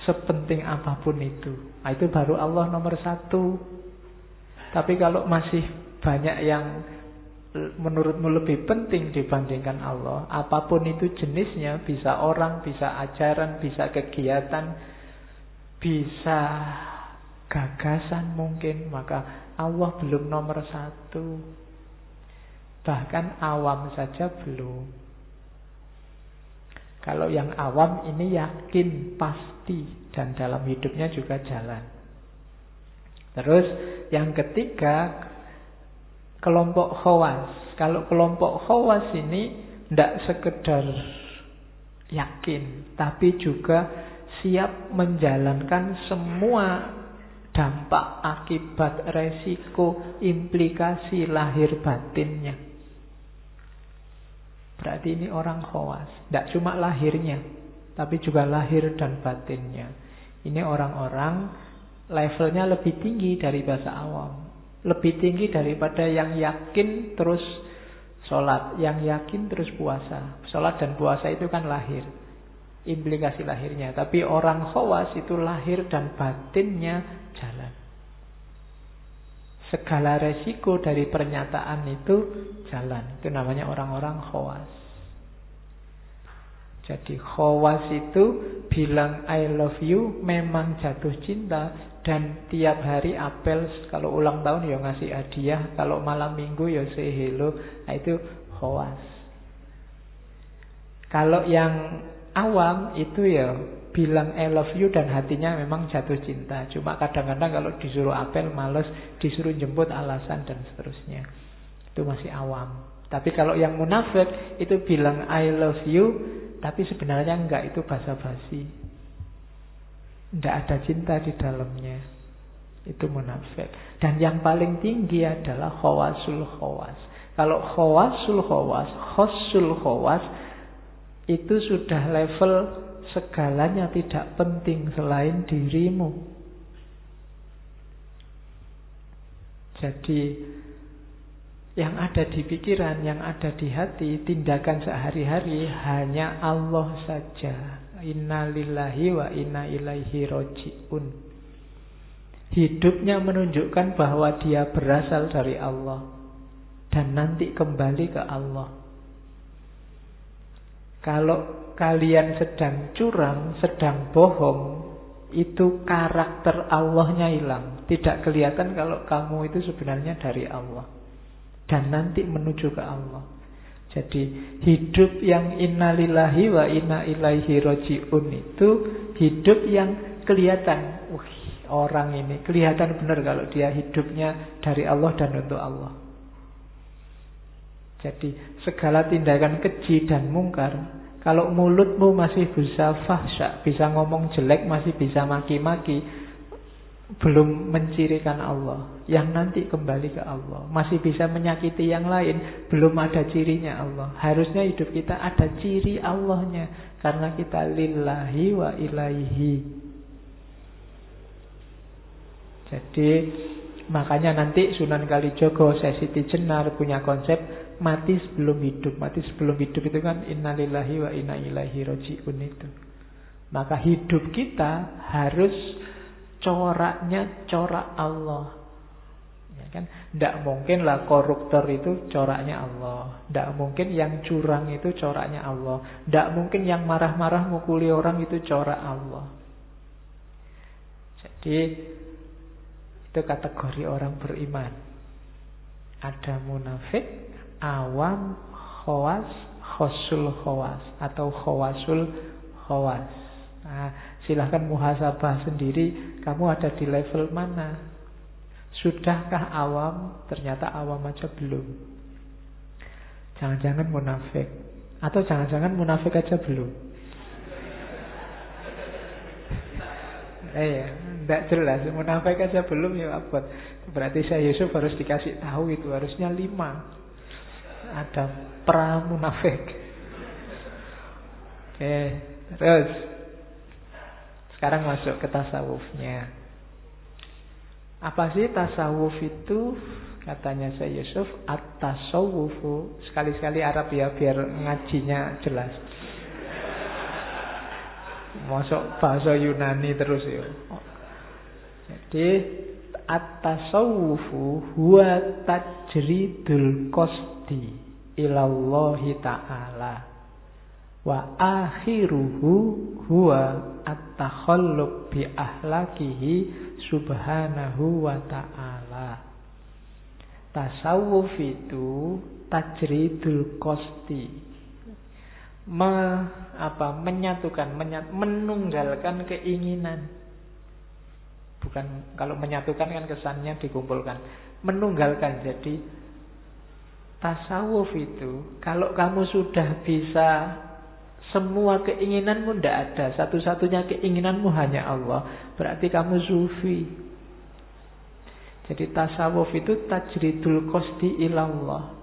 Sepenting apapun itu, itu baru Allah nomor 1. Tapi kalau masih banyak yang menurutmu lebih penting dibandingkan Allah, apapun itu jenisnya, bisa orang, bisa ajaran, bisa kegiatan, bisa gagasan mungkin, maka Allah belum nomor 1. Bahkan awam saja belum. Kalau yang awam ini yakin, pasti, dan dalam hidupnya juga jalan. Terus yang ketiga, kelompok khawas. Kalau kelompok khawas ini tidak sekedar yakin, tapi juga siap menjalankan semua dampak, akibat, resiko, implikasi lahir batinnya. Berarti ini orang khawas. Tidak cuma lahirnya, tapi juga lahir dan batinnya. Ini orang-orang levelnya lebih tinggi dari bahasa awam. Lebih tinggi daripada yang yakin terus sholat, yang yakin terus puasa. Sholat dan puasa itu kan lahir, implikasi lahirnya. Tapi orang khawas itu lahir dan batinnya jalan. Segala resiko dari pernyataan itu jalan. Itu namanya orang-orang khawas. Jadi khawas itu bilang I love you, memang jatuh cinta, dan tiap hari apel, kalau ulang tahun ya ngasih hadiah, kalau malam minggu ya say hello. Nah, itu khawas. Kalau yang awam itu ya bilang I love you dan hatinya memang jatuh cinta. Cuma kadang-kadang kalau disuruh apel males, disuruh jemput alasan dan seterusnya. Itu masih awam. Tapi kalau yang munafik itu bilang I love you, tapi sebenarnya enggak, itu basa-basi. Enggak ada cinta di dalamnya. Itu munafik. Dan yang paling tinggi adalah khawasul khawas. Kalau khawasul khawas, khosul khawas, itu sudah level segalanya tidak penting selain dirimu. Jadi yang ada di pikiran, yang ada di hati, tindakan sehari-hari hanya Allah saja. Inna lillahi wa inna ilaihi roji'un. Hidupnya menunjukkan bahwa dia berasal dari Allah dan nanti kembali ke Allah. Kalau kalian sedang curang, sedang bohong, itu karakter Allahnya hilang. Tidak kelihatan kalau kamu itu sebenarnya dari Allah dan nanti menuju ke Allah. Jadi hidup yang innalillahi wa inna ilaihi raji'un itu hidup yang kelihatan. Orang ini kelihatan benar kalau dia hidupnya dari Allah dan untuk Allah. Jadi segala tindakan keji dan mungkar, kalau mulutmu masih bisa fahsya, bisa ngomong jelek, masih bisa maki-maki, belum mencirikan Allah, yang nanti kembali ke Allah. Masih bisa menyakiti yang lain, belum ada cirinya Allah. Harusnya hidup kita ada ciri Allahnya, karena kita lillahi wa ilaihi. Jadi makanya nanti Sunan Kalijogo, Syekh Siti Jenar punya konsep mati sebelum hidup. Mati sebelum hidup itu kan innalillahi wa inna ilaihi raji'un itu. Maka hidup kita harus coraknya corak Allah. Ya kan? Tidak mungkin lah koruptor itu coraknya Allah. Tidak mungkin yang curang itu coraknya Allah. Tidak mungkin yang marah-marah mukuli orang itu corak Allah. Jadi itu kategori orang beriman. Ada munafik, awam, khawas, khosul khawas, atau khawasul khawas. Nah, silahkan muhasabah sendiri, kamu ada di level mana? Sudahkah awam? Ternyata awam aja belum. Jangan-jangan munafik. Atau jangan-jangan munafik aja belum. Tidak jelas, munafik aja belum ya abot. Berarti saya Yusuf harus dikasih tahu itu, harusnya 5. Ada pramunafik. Oke, terus sekarang masuk ke tasawufnya. Apa sih tasawuf itu? Katanya saya Yusuf, at-tasawufu. Sekali-sekali Arab ya, biar ngajinya jelas. Masuk bahasa Yunani terus ya. Jadi at-tasawufu huwa tajridul qasdi ilallahi ta'ala wa akhiruhu huwa at-takhalluq bi ahlakihi subhanahu wa ta'ala. Tasawuf itu tajridul qasdi, menyatukan, menunggalkan keinginan. Bukan, kalau menyatukan kan kesannya dikumpulkan. Menunggalkan. Jadi tasawuf itu, kalau kamu sudah bisa semua keinginanmu tidak ada, satu-satunya keinginanmu hanya Allah, berarti kamu sufi. Jadi tasawuf itu tajridul qasdi ilallah.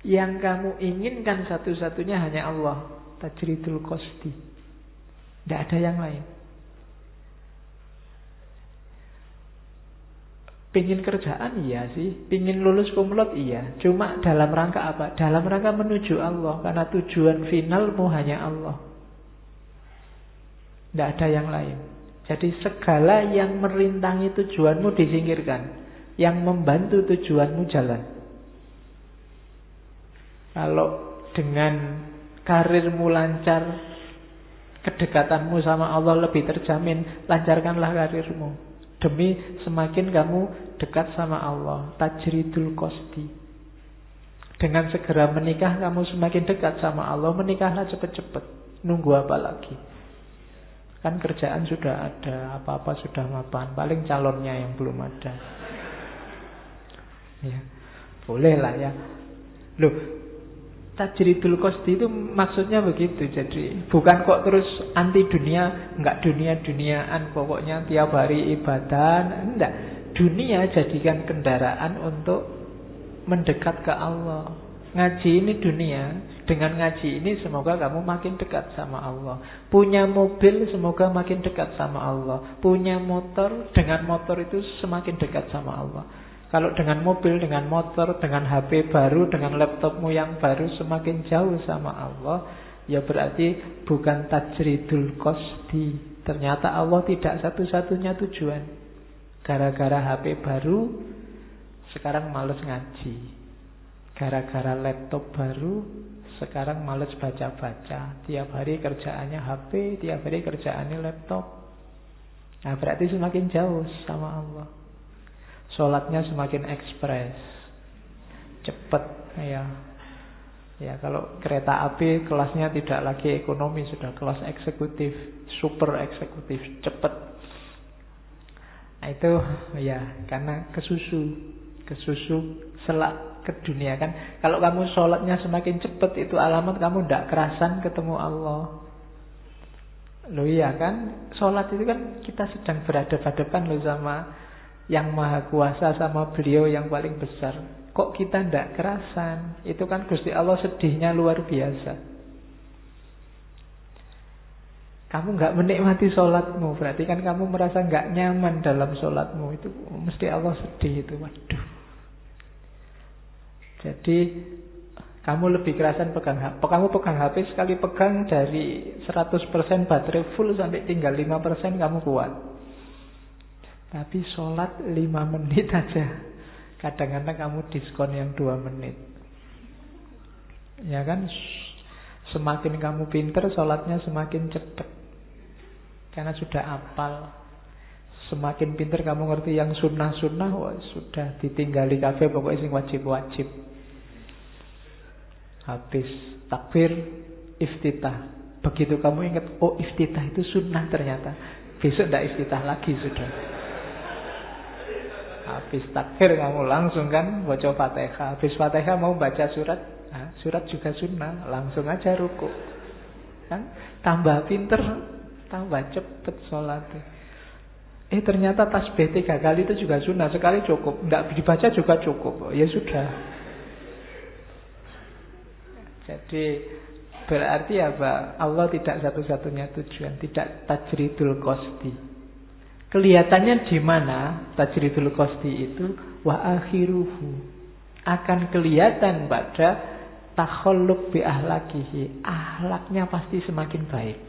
Yang kamu inginkan satu-satunya hanya Allah. Tajridul qasdi. Tidak ada yang lain. Pingin kerjaan iya sih, pingin lulus kumlot iya. Cuma dalam rangka apa? Dalam rangka menuju Allah. Karena tujuan finalmu hanya Allah. Tidak ada yang lain. Jadi segala yang merintangi tujuanmu disingkirkan. Yang membantu tujuanmu jalan. Kalau dengan karirmu lancar, kedekatanmu sama Allah lebih terjamin, lancarkanlah karirmu. Demi semakin kamu dekat sama Allah. Tajridul qasdi. Dengan segera menikah kamu semakin dekat sama Allah. Menikahlah cepat-cepat. Nunggu apa lagi? Kan kerjaan sudah ada, apa-apa sudah mapan. Paling calonnya yang belum ada. Ya, boleh lah ya. Loh, tajridul qasdi itu maksudnya begitu. Jadi bukan kok terus anti dunia, enggak dunia-duniaan, pokoknya tiap hari ibadah. Enggak. Dunia jadikan kendaraan untuk mendekat ke Allah. Ngaji ini dunia. Dengan ngaji ini semoga kamu makin dekat sama Allah. Punya mobil semoga makin dekat sama Allah. Punya motor, dengan motor itu semakin dekat sama Allah. Kalau dengan mobil, dengan motor, dengan HP baru, dengan laptopmu yang baru semakin jauh sama Allah, ya berarti bukan tajridul qasdi. Ternyata Allah tidak satu-satunya tujuan. Gara-gara HP baru, sekarang males ngaji. Gara-gara laptop baru, sekarang males baca-baca. Tiap hari kerjaannya HP, tiap hari kerjaannya laptop. Nah berarti semakin jauh sama Allah. Sholatnya semakin ekspres, cepat ya. Ya, kalau kereta api kelasnya tidak lagi ekonomi, sudah kelas eksekutif, super eksekutif, cepat. Nah itu ya karena kesusu selak ke dunia kan. Kalau kamu sholatnya semakin cepat, itu alamat kamu tidak kerasan ketemu Allah. Loh iya kan, sholat itu kan kita sedang berhadapan-hadapan loh sama yang maha kuasa, sama beliau yang paling besar. Kok kita tidak kerasan? Itu kan Gusti Allah sedihnya luar biasa. Kamu nggak menikmati sholatmu, berarti kan kamu merasa nggak nyaman dalam sholatmu. Itu mesti Allah sedih itu. Waduh. Jadi kamu lebih kerasan pegang HP. Kamu pegang HP sekali pegang dari 100% baterai full sampai tinggal 5% kamu kuat. Tapi sholat 5 menit aja. Kadang-kadang kamu diskon yang 2 menit. Ya kan? Semakin kamu pinter, sholatnya semakin cepat. Karena sudah hafal. Semakin pinter kamu ngerti yang sunnah-sunnah, wah, sudah ditinggali kabeh pokoknya sing wajib-wajib. Habis takbir, iftitah. Begitu kamu ingat, oh iftitah itu sunnah ternyata. Besok tidak iftitah lagi sudah. Habis takbir kamu langsung kan baca Fatihah. Habis Fatihah mau baca surat, nah, surat juga sunnah, langsung aja ruku. Kan tambah pinter, tambah cepet sholat. Ternyata tasbih 3 kali itu juga sunnah, sekali cukup, tidak dibaca juga cukup. Ya sudah. Jadi berarti apa? Allah tidak satu-satunya tujuan, tidak tajridul qasdi. Kelihatannya di mana tajridul qasdi itu? Wa akhiruhu, akan kelihatan pada takhalluq bi ahlakihi, ahlaknya pasti semakin baik.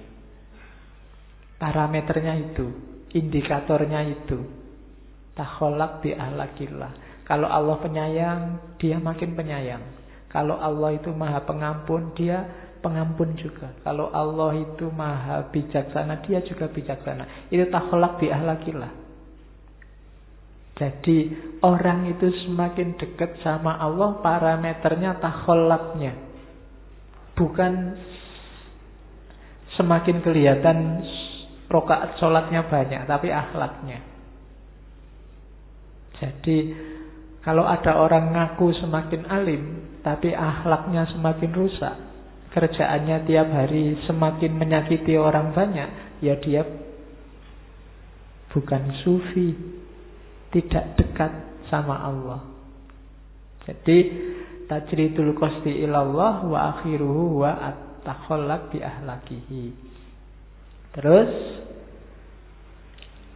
Parameternya itu, indikatornya itu, takhalluq bi ahlakillah. Kalau Allah penyayang, dia makin penyayang. Kalau Allah itu maha pengampun, dia pengampun juga. Kalau Allah itu maha bijaksana, dia juga bijaksana. Itu takhalluq bi ahlakillah. Jadi orang itu semakin dekat sama Allah, parameternya takhalluqnya. Bukan semakin kelihatan rakaat sholatnya banyak, tapi akhlaknya. Jadi kalau ada orang ngaku semakin alim, tapi akhlaknya semakin rusak, kerjaannya tiap hari semakin menyakiti orang banyak, ya dia bukan sufi, tidak dekat sama Allah. Jadi tajridul qasdi ilallah wa akhiruhu wa at-takhalluq bi ahlakihi. Terus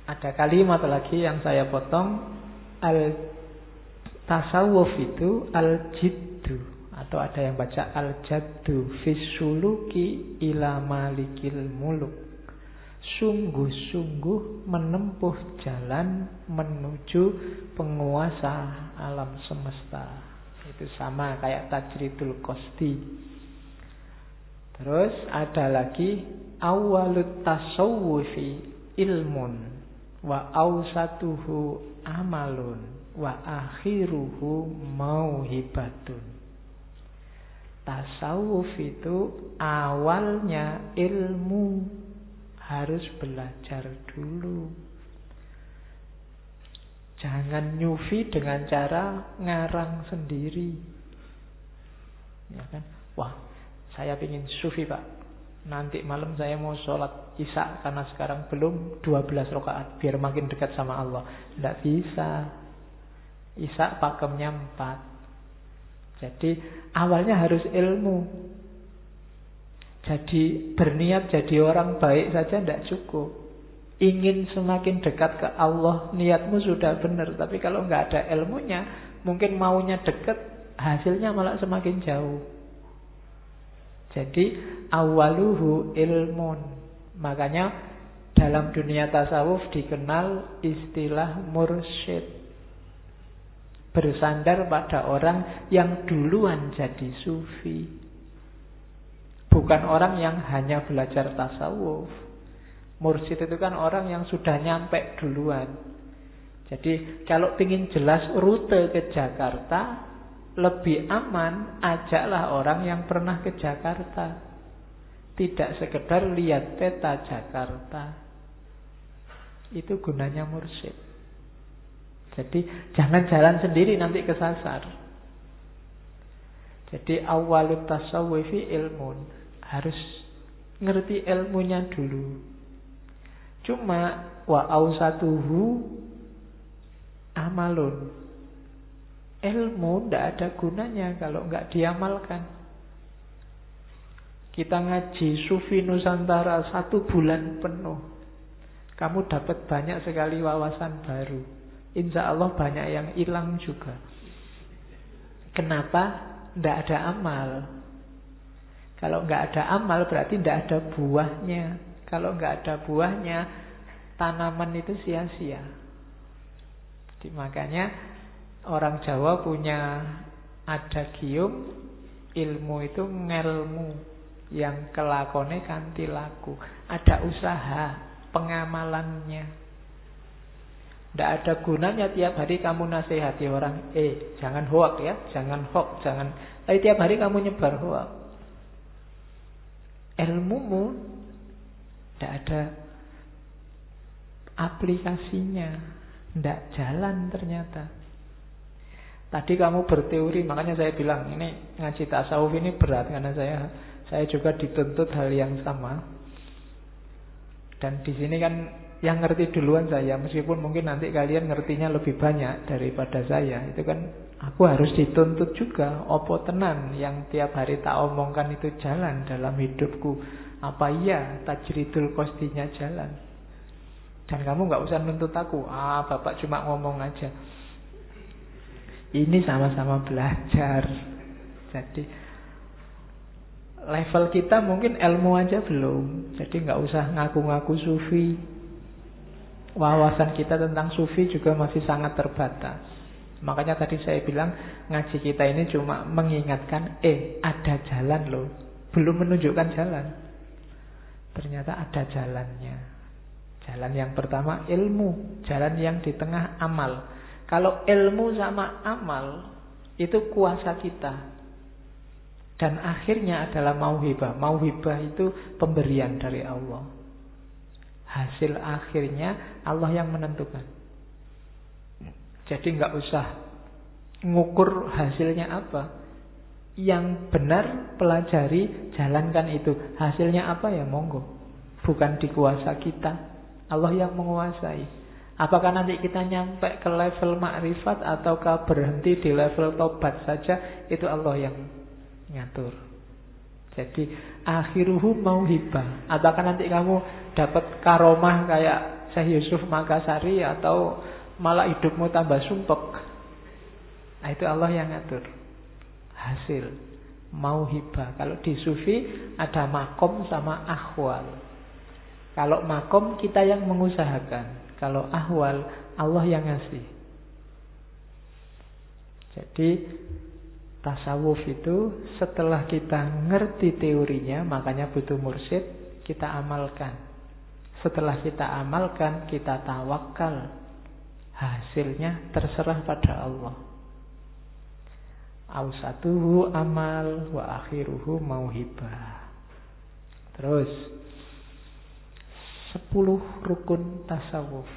ada kalimat lagi yang saya potong, al-tasawuf itu al-jiddu, atau ada yang baca al-jaddu fis suluki ila malikil muluk. Sungguh-sungguh menempuh jalan menuju penguasa alam semesta. Itu sama kayak tajridul qasdi. Terus ada lagi awalut tasawufi ilmun wa awsatuhu amalun wa akhiruhu mauhibatun. Tasawuf itu awalnya ilmu, harus belajar dulu. Jangan nyufi dengan cara ngarang sendiri. Ya kan? Wah, saya ingin sufi Pak. Nanti malam saya mau sholat isya karena sekarang belum 12 rakaat biar makin dekat sama Allah. Tidak bisa. Isya pakemnya 4. Jadi awalnya harus ilmu. Jadi berniat jadi orang baik saja tidak cukup. Ingin semakin dekat ke Allah, niatmu sudah benar. Tapi kalau nggak ada ilmunya, mungkin maunya dekat, hasilnya malah semakin jauh. Jadi awaluhu ilmun. Makanya dalam dunia tasawuf dikenal istilah mursyid. Bersandar pada orang yang duluan jadi sufi. Bukan orang yang hanya belajar tasawuf. Mursyid itu kan orang yang sudah nyampe duluan. Jadi kalau ingin jelas rute ke Jakarta, lebih aman, ajaklah orang yang pernah ke Jakarta. Tidak sekedar lihat peta Jakarta. Itu gunanya mursyid. Jadi jangan jalan sendiri nanti kesasar. Jadi awalut tasawufi ilmun. Harus ngerti ilmunya dulu. Cuma wa ausatuhu amalun. Ilmu tidak ada gunanya kalau nggak diamalkan. Kita ngaji Sufi Nusantara 1 bulan penuh. Kamu dapat banyak sekali wawasan baru. Insya Allah banyak yang hilang juga. Kenapa? Tidak ada amal. Kalau nggak ada amal berarti tidak ada buahnya. Kalau nggak ada buahnya, tanaman itu sia-sia. Jadi makanya orang Jawa punya adagium, ilmu itu ngelmu, yang kelakone kanthi laku. Ada usaha pengamalannya. Tidak ada gunanya tiap hari kamu nasihati orang, jangan hoak ya, jangan hoak, jangan. Tapi tiap hari kamu nyebar hoak. Ilmumu tidak ada aplikasinya, tidak jalan ternyata. Tadi kamu berteori, makanya saya bilang ini ngaji tasawuf ini berat karena saya juga dituntut hal yang sama. Dan di sini kan yang ngerti duluan saya, meskipun mungkin nanti kalian ngertinya lebih banyak daripada saya. Itu kan aku harus dituntut juga. Opo tenan yang tiap hari tak omongkan itu jalan dalam hidupku? Apa iya tajridul qostinya jalan? Dan kamu nggak usah nuntut aku. Bapak cuma ngomong aja. Ini sama-sama belajar. Jadi level kita mungkin ilmu aja belum. Jadi nggak usah ngaku-ngaku sufi. Wawasan kita tentang sufi juga masih sangat terbatas. Makanya tadi saya bilang ngaji kita ini cuma mengingatkan, ada jalan loh. Belum menunjukkan jalan. Ternyata ada jalannya. Jalan yang pertama ilmu. Jalan yang di tengah amal. Kalau ilmu sama amal itu kuasa kita. Dan akhirnya adalah mauhibah. Mauhibah itu pemberian dari Allah. Hasil akhirnya Allah yang menentukan. Jadi nggak usah ngukur hasilnya apa. Yang benar pelajari, jalankan itu. Hasilnya apa ya monggo. Bukan di kuasa kita. Allah yang menguasai. Apakah nanti kita nyampe ke level makrifat ataukah berhenti di level tobat saja, itu Allah yang ngatur. Jadi akhiruhu mauhibah. Apakah nanti kamu dapat karomah kayak Syekh Yusuf Makassari atau malah hidupmu tambah sumpek? Nah, itu Allah yang ngatur. Hasil mauhibah. Kalau di sufi ada makom sama ahwal. Kalau makom kita yang mengusahakan. Kalau ahwal, Allah yang ngasih. Jadi tasawuf itu setelah kita ngerti teorinya, makanya butuh mursyid, kita amalkan. Setelah kita amalkan, kita tawakal. Hasilnya terserah pada Allah. Awsatuhu amal wa akhiruhu mauhibah. Terus 10 rukun tasawuf.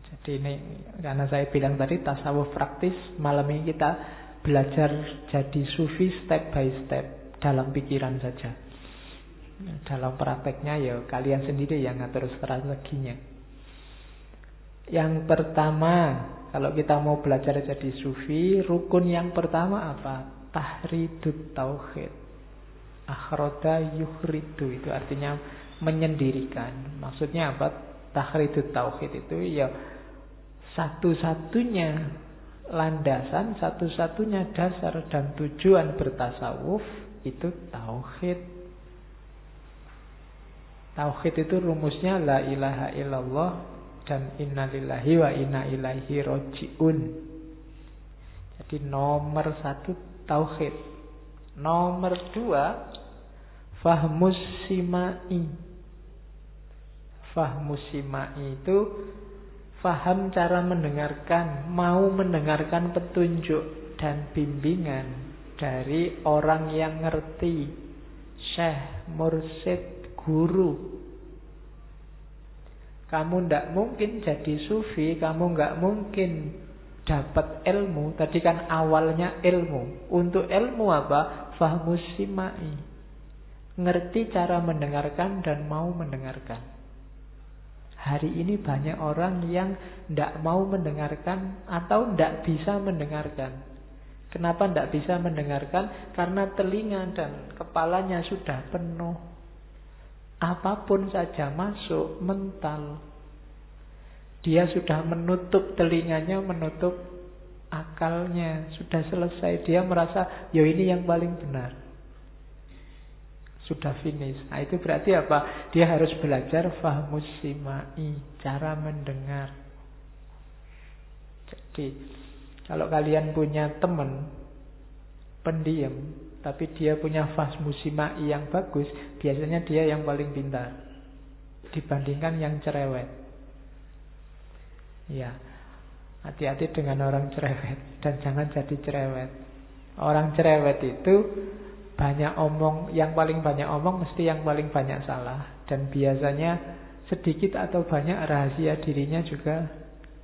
Jadi ini karena saya bilang tadi tasawuf praktis, malam ini kita belajar jadi sufi step by step dalam pikiran saja. Dalam prakteknya ya kalian sendiri yang ngatur strateginya. Yang pertama, kalau kita mau belajar jadi sufi, rukun yang pertama apa? Tahridut tauhid. Akhroda yuhridu, itu artinya menyendirikan. Maksudnya apa? Tahridut tauhid itu ya satu-satunya landasan, satu-satunya dasar dan tujuan bertasawuf itu tauhid. Tauhid itu rumusnya la ilaha illallah dan inna lillahi wa inna ilaihi roji'un. Jadi nomor 1 tauhid. Nomor 2 fahmus simai. Fahmus simai itu faham cara mendengarkan, mau mendengarkan petunjuk. dan bimbingan dari orang yang ngerti, syekh, mursyid, guru. Kamu tidak mungkin jadi sufi, kamu nggak mungkin dapat ilmu. Tadi kan awalnya ilmu. Untuk ilmu apa? Fahmus simai. Ngerti cara mendengarkan dan mau mendengarkan. Hari ini banyak orang yang tidak mau mendengarkan atau tidak bisa mendengarkan. Kenapa tidak bisa mendengarkan? Karena telinga dan kepalanya sudah penuh. Apapun saja masuk, mental. Dia sudah menutup telinganya, menutup akalnya. Sudah selesai. Dia merasa, ya ini yang paling benar. Sudah finish. Nah itu berarti apa? Dia harus belajar fahmus simai, cara mendengar. Jadi, kalau kalian punya teman pendiam, tapi dia punya fahmus simai yang bagus, biasanya dia yang paling pintar dibandingkan yang cerewet. Ya, hati-hati dengan orang cerewet dan jangan jadi cerewet. Orang cerewet itu banyak omong, yang paling banyak omong mesti yang paling banyak salah. Dan biasanya sedikit atau banyak rahasia dirinya juga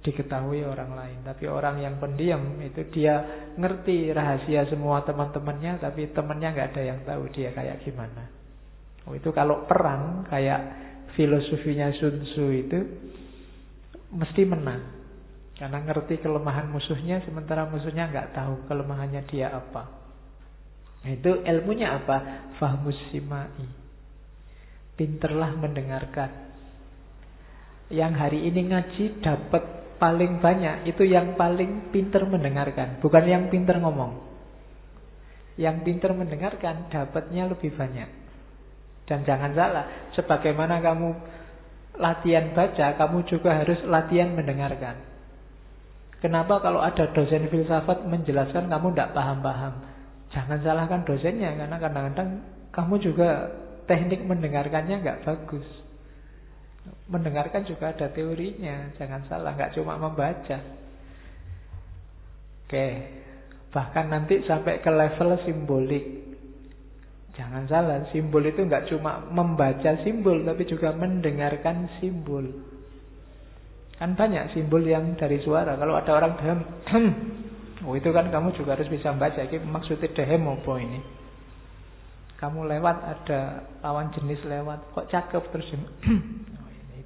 diketahui orang lain. Tapi orang yang pendiam itu dia ngerti rahasia semua teman-temannya, tapi temannya nggak ada yang tahu dia kayak gimana. Itu kalau perang kayak filosofinya Sun Tzu itu mesti menang. Karena ngerti kelemahan musuhnya, sementara musuhnya nggak tahu kelemahannya dia apa. Itu ilmunya apa? Fahmus simai. Pinterlah mendengarkan. Yang hari ini ngaji dapat paling banyak, itu yang paling pinter mendengarkan, bukan yang pinter ngomong. Yang pinter mendengarkan dapatnya lebih banyak. Dan jangan salah, sebagaimana kamu latihan baca, kamu juga harus latihan mendengarkan. Kenapa kalau ada dosen filsafat menjelaskan kamu tidak paham-paham? Jangan salahkan dosennya, karena kadang-kadang kamu juga teknik mendengarkannya nggak bagus. Mendengarkan juga ada teorinya, jangan salah, nggak cuma membaca. Oke, bahkan nanti sampai ke level simbolik. Jangan salah, simbol itu nggak cuma membaca simbol, tapi juga mendengarkan simbol. Kan banyak simbol yang dari suara. Kalau ada orang dehem, oh itu kan kamu juga harus bisa membaca. Ini maksudnya dehem apa ini? Kamu lewat, ada lawan jenis lewat, kok cakep terus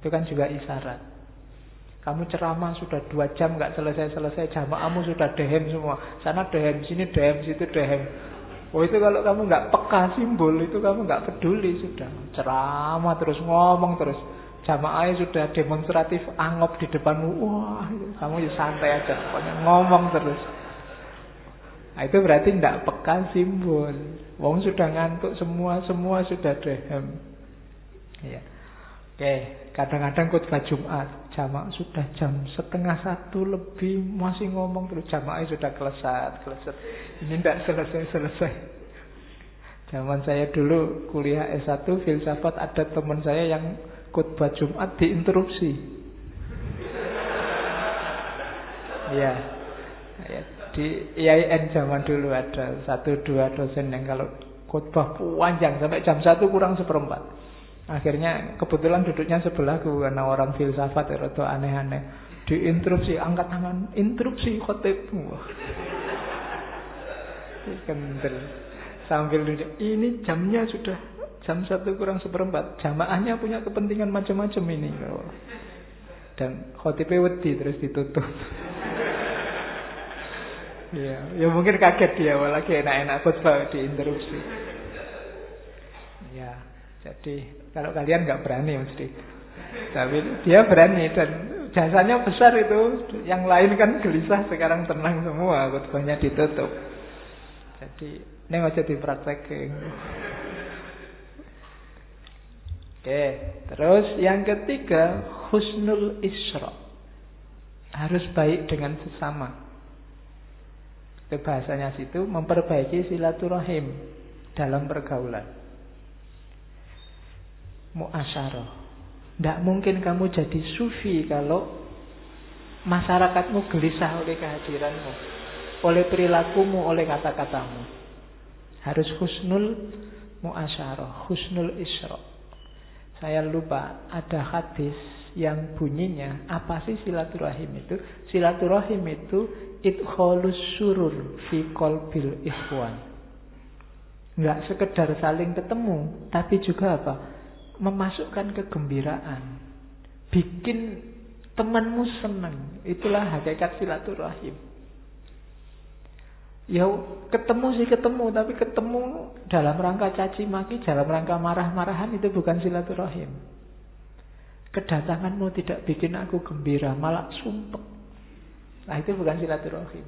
itu kan juga isyarat. Kamu ceramah sudah 2 jam nggak selesai-selesai, jamaahmu sudah dehem semua. Sana dehem, sini dehem, situ dehem. Oh itu kalau kamu nggak peka simbol, itu kamu nggak peduli sudah. Ceramah terus, ngomong terus. Jamaahnya sudah demonstratif, angop di depanmu. Wah, kamu ya santai aja, pokoknya ngomong terus. Nah, itu berarti tidak peka simbol. Wong sudah ngantuk semua sudah dehem. Ya. Oke, kadang-kadang khutbah Jumat, jamaah sudah jam 12:30 lebih masih ngomong terus, jamaahnya sudah kelesat. Ini tidak selesai. Zaman saya dulu kuliah S1 filsafat, ada teman saya yang khutbah Jumat diinterupsi. Ya. Di IAIN zaman dulu ada 1-2 dosen yang kalau khutbah panjang sampai jam 1 kurang 1/4. Akhirnya kebetulan duduknya sebelahku karena orang filsafat itu aneh-aneh. Diinterupsi, angkat tangan, interupsi khotib. Kendel. Sambil duduk, ini jamnya sudah jam 1 kurang 1/4. Jamaahnya punya kepentingan macam-macam ini. Dan khotibnya wedi terus ditutup. Ya mungkin kaget dia, lagi enak-enak khutbah diinterupsi. Ya, jadi kalau kalian nggak berani mesti, tapi dia berani dan jasanya besar itu. Yang lain kan gelisah, sekarang tenang semua, khutbahnya ditutup. Jadi ini aja dipraktekin. Oke, terus yang ketiga, husnul isra. Harus baik dengan sesama. Itu bahasanya situ, memperbaiki silaturahim dalam pergaulan. Mu'asyarah. Tidak mungkin kamu jadi sufi kalau masyarakatmu gelisah oleh kehadiranmu. oleh perilakumu, oleh kata-katamu. Harus husnul muasyarah, husnul isra. Saya lupa ada hadis yang bunyinya, apa sih silaturahim itu? Silaturahim itu idkhalus surur fi qalbil ikhwan. Enggak sekedar saling ketemu, tapi juga apa? Memasukkan kegembiraan. Bikin temanmu senang. Itulah hakikat silaturahim. Ya ketemu sih ketemu, tapi ketemu dalam rangka caci maki, dalam rangka marah-marahan, itu bukan silaturahim. Kedatanganmu tidak bikin aku gembira, malah sumpek. Nah itu bukan silaturahim.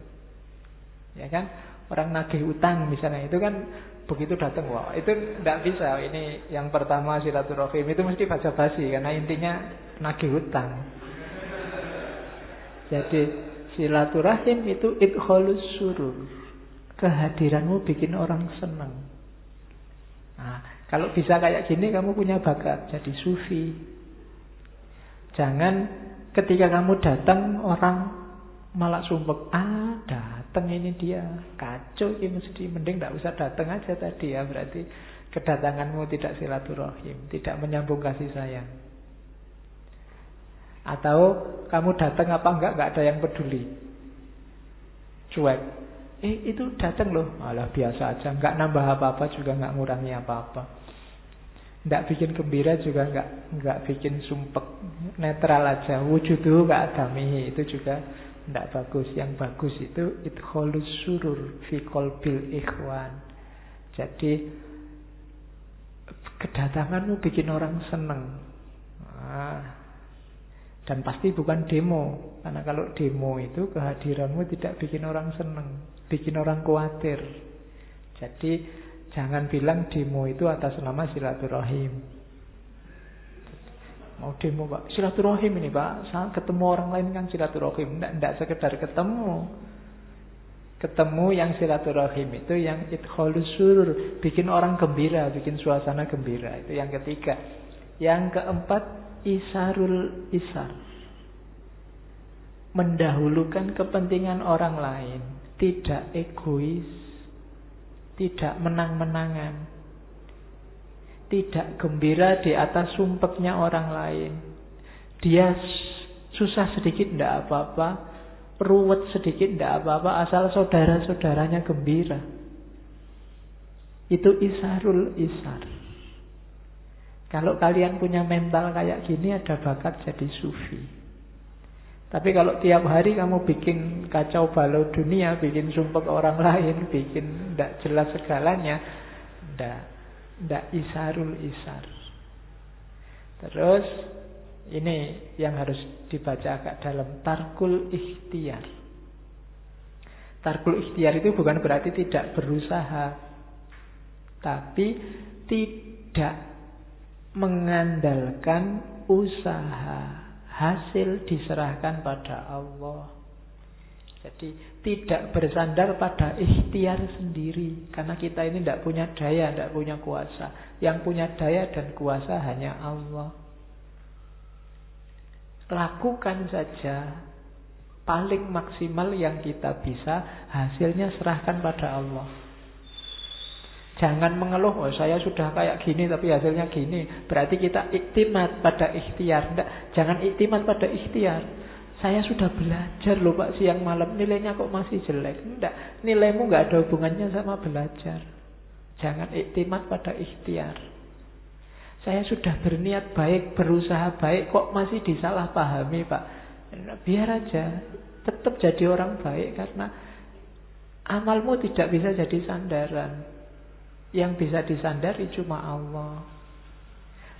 Ya kan? Orang nagih utang misalnya, itu kan begitu datang, wah itu tidak bisa. Ini yang pertama silaturahim, itu mesti basa-basi, karena intinya nagih utang. Jadi silaturahim itu idkhalus surur. Kehadiranmu bikin orang senang. Nah, kalau bisa kayak gini, kamu punya bakat jadi sufi. Jangan ketika kamu datang orang malah sumpek. Datang ini dia kacau, ini mesti mending tidak usah datang aja tadi ya. Berarti kedatanganmu tidak silaturahim, tidak menyambung kasih sayang. Atau kamu datang apa enggak ada yang peduli, cuek. Itu datang loh, alah biasa aja, enggak nambah apa-apa juga, enggak ngurangi apa-apa, enggak bikin gembira juga, enggak bikin sumpek, netral aja. Wujuduhu ka'adamihi, itu juga enggak bagus. Yang bagus itu idkhalus surur fi qalbil ikhwan. Jadi kedatanganmu bikin orang seneng. Dan pasti bukan demo, karena kalau demo itu kehadiranmu tidak bikin orang seneng, bikin orang khawatir. Jadi jangan bilang demo itu atas nama silaturahim. Mau demo Pak, silaturahim ini Pak, saya ketemu orang lain kan silaturahim. Tidak sekedar ketemu. Ketemu yang silaturahim itu yang idkhalus surur, bikin orang gembira, bikin suasana gembira. Itu yang ketiga. Yang keempat, isarul isar. Mendahulukan kepentingan orang lain, tidak egois, tidak menang-menangan, tidak gembira di atas sumpeknya orang lain. Dia susah sedikit tidak apa-apa, ruwet sedikit tidak apa-apa, asal saudara-saudaranya gembira. Itu isarul isar. Kalau kalian punya mental kayak gini, ada bakat jadi sufi. Tapi kalau tiap hari kamu bikin kacau balau dunia, bikin sumpek orang lain, bikin tidak jelas segalanya, tidak isarul isar. Terus ini yang harus dibaca agak dalam, tarkul ikhtiar. Tarkul ikhtiar itu bukan berarti tidak berusaha, tapi tidak mengandalkan usaha, hasil diserahkan pada Allah. Jadi tidak bersandar pada ikhtiar sendiri, karena kita ini tidak punya daya, tidak punya kuasa. Yang punya daya dan kuasa hanya Allah. Lakukan saja paling maksimal yang kita bisa, hasilnya serahkan pada Allah. Jangan mengeluh, oh saya sudah kayak gini tapi hasilnya gini, berarti kita iktimat pada ikhtiar. Jangan iktimat pada ikhtiar. Saya sudah belajar loh Pak siang malam, nilainya kok masih jelek. Enggak, nilaimu enggak ada hubungannya sama belajar. Jangan iktimat pada ikhtiar. Saya sudah berniat baik, berusaha baik, kok masih disalahpahami Pak. Biar aja, tetap jadi orang baik, karena amalmu tidak bisa jadi sandaran. Yang bisa disandari cuma Allah.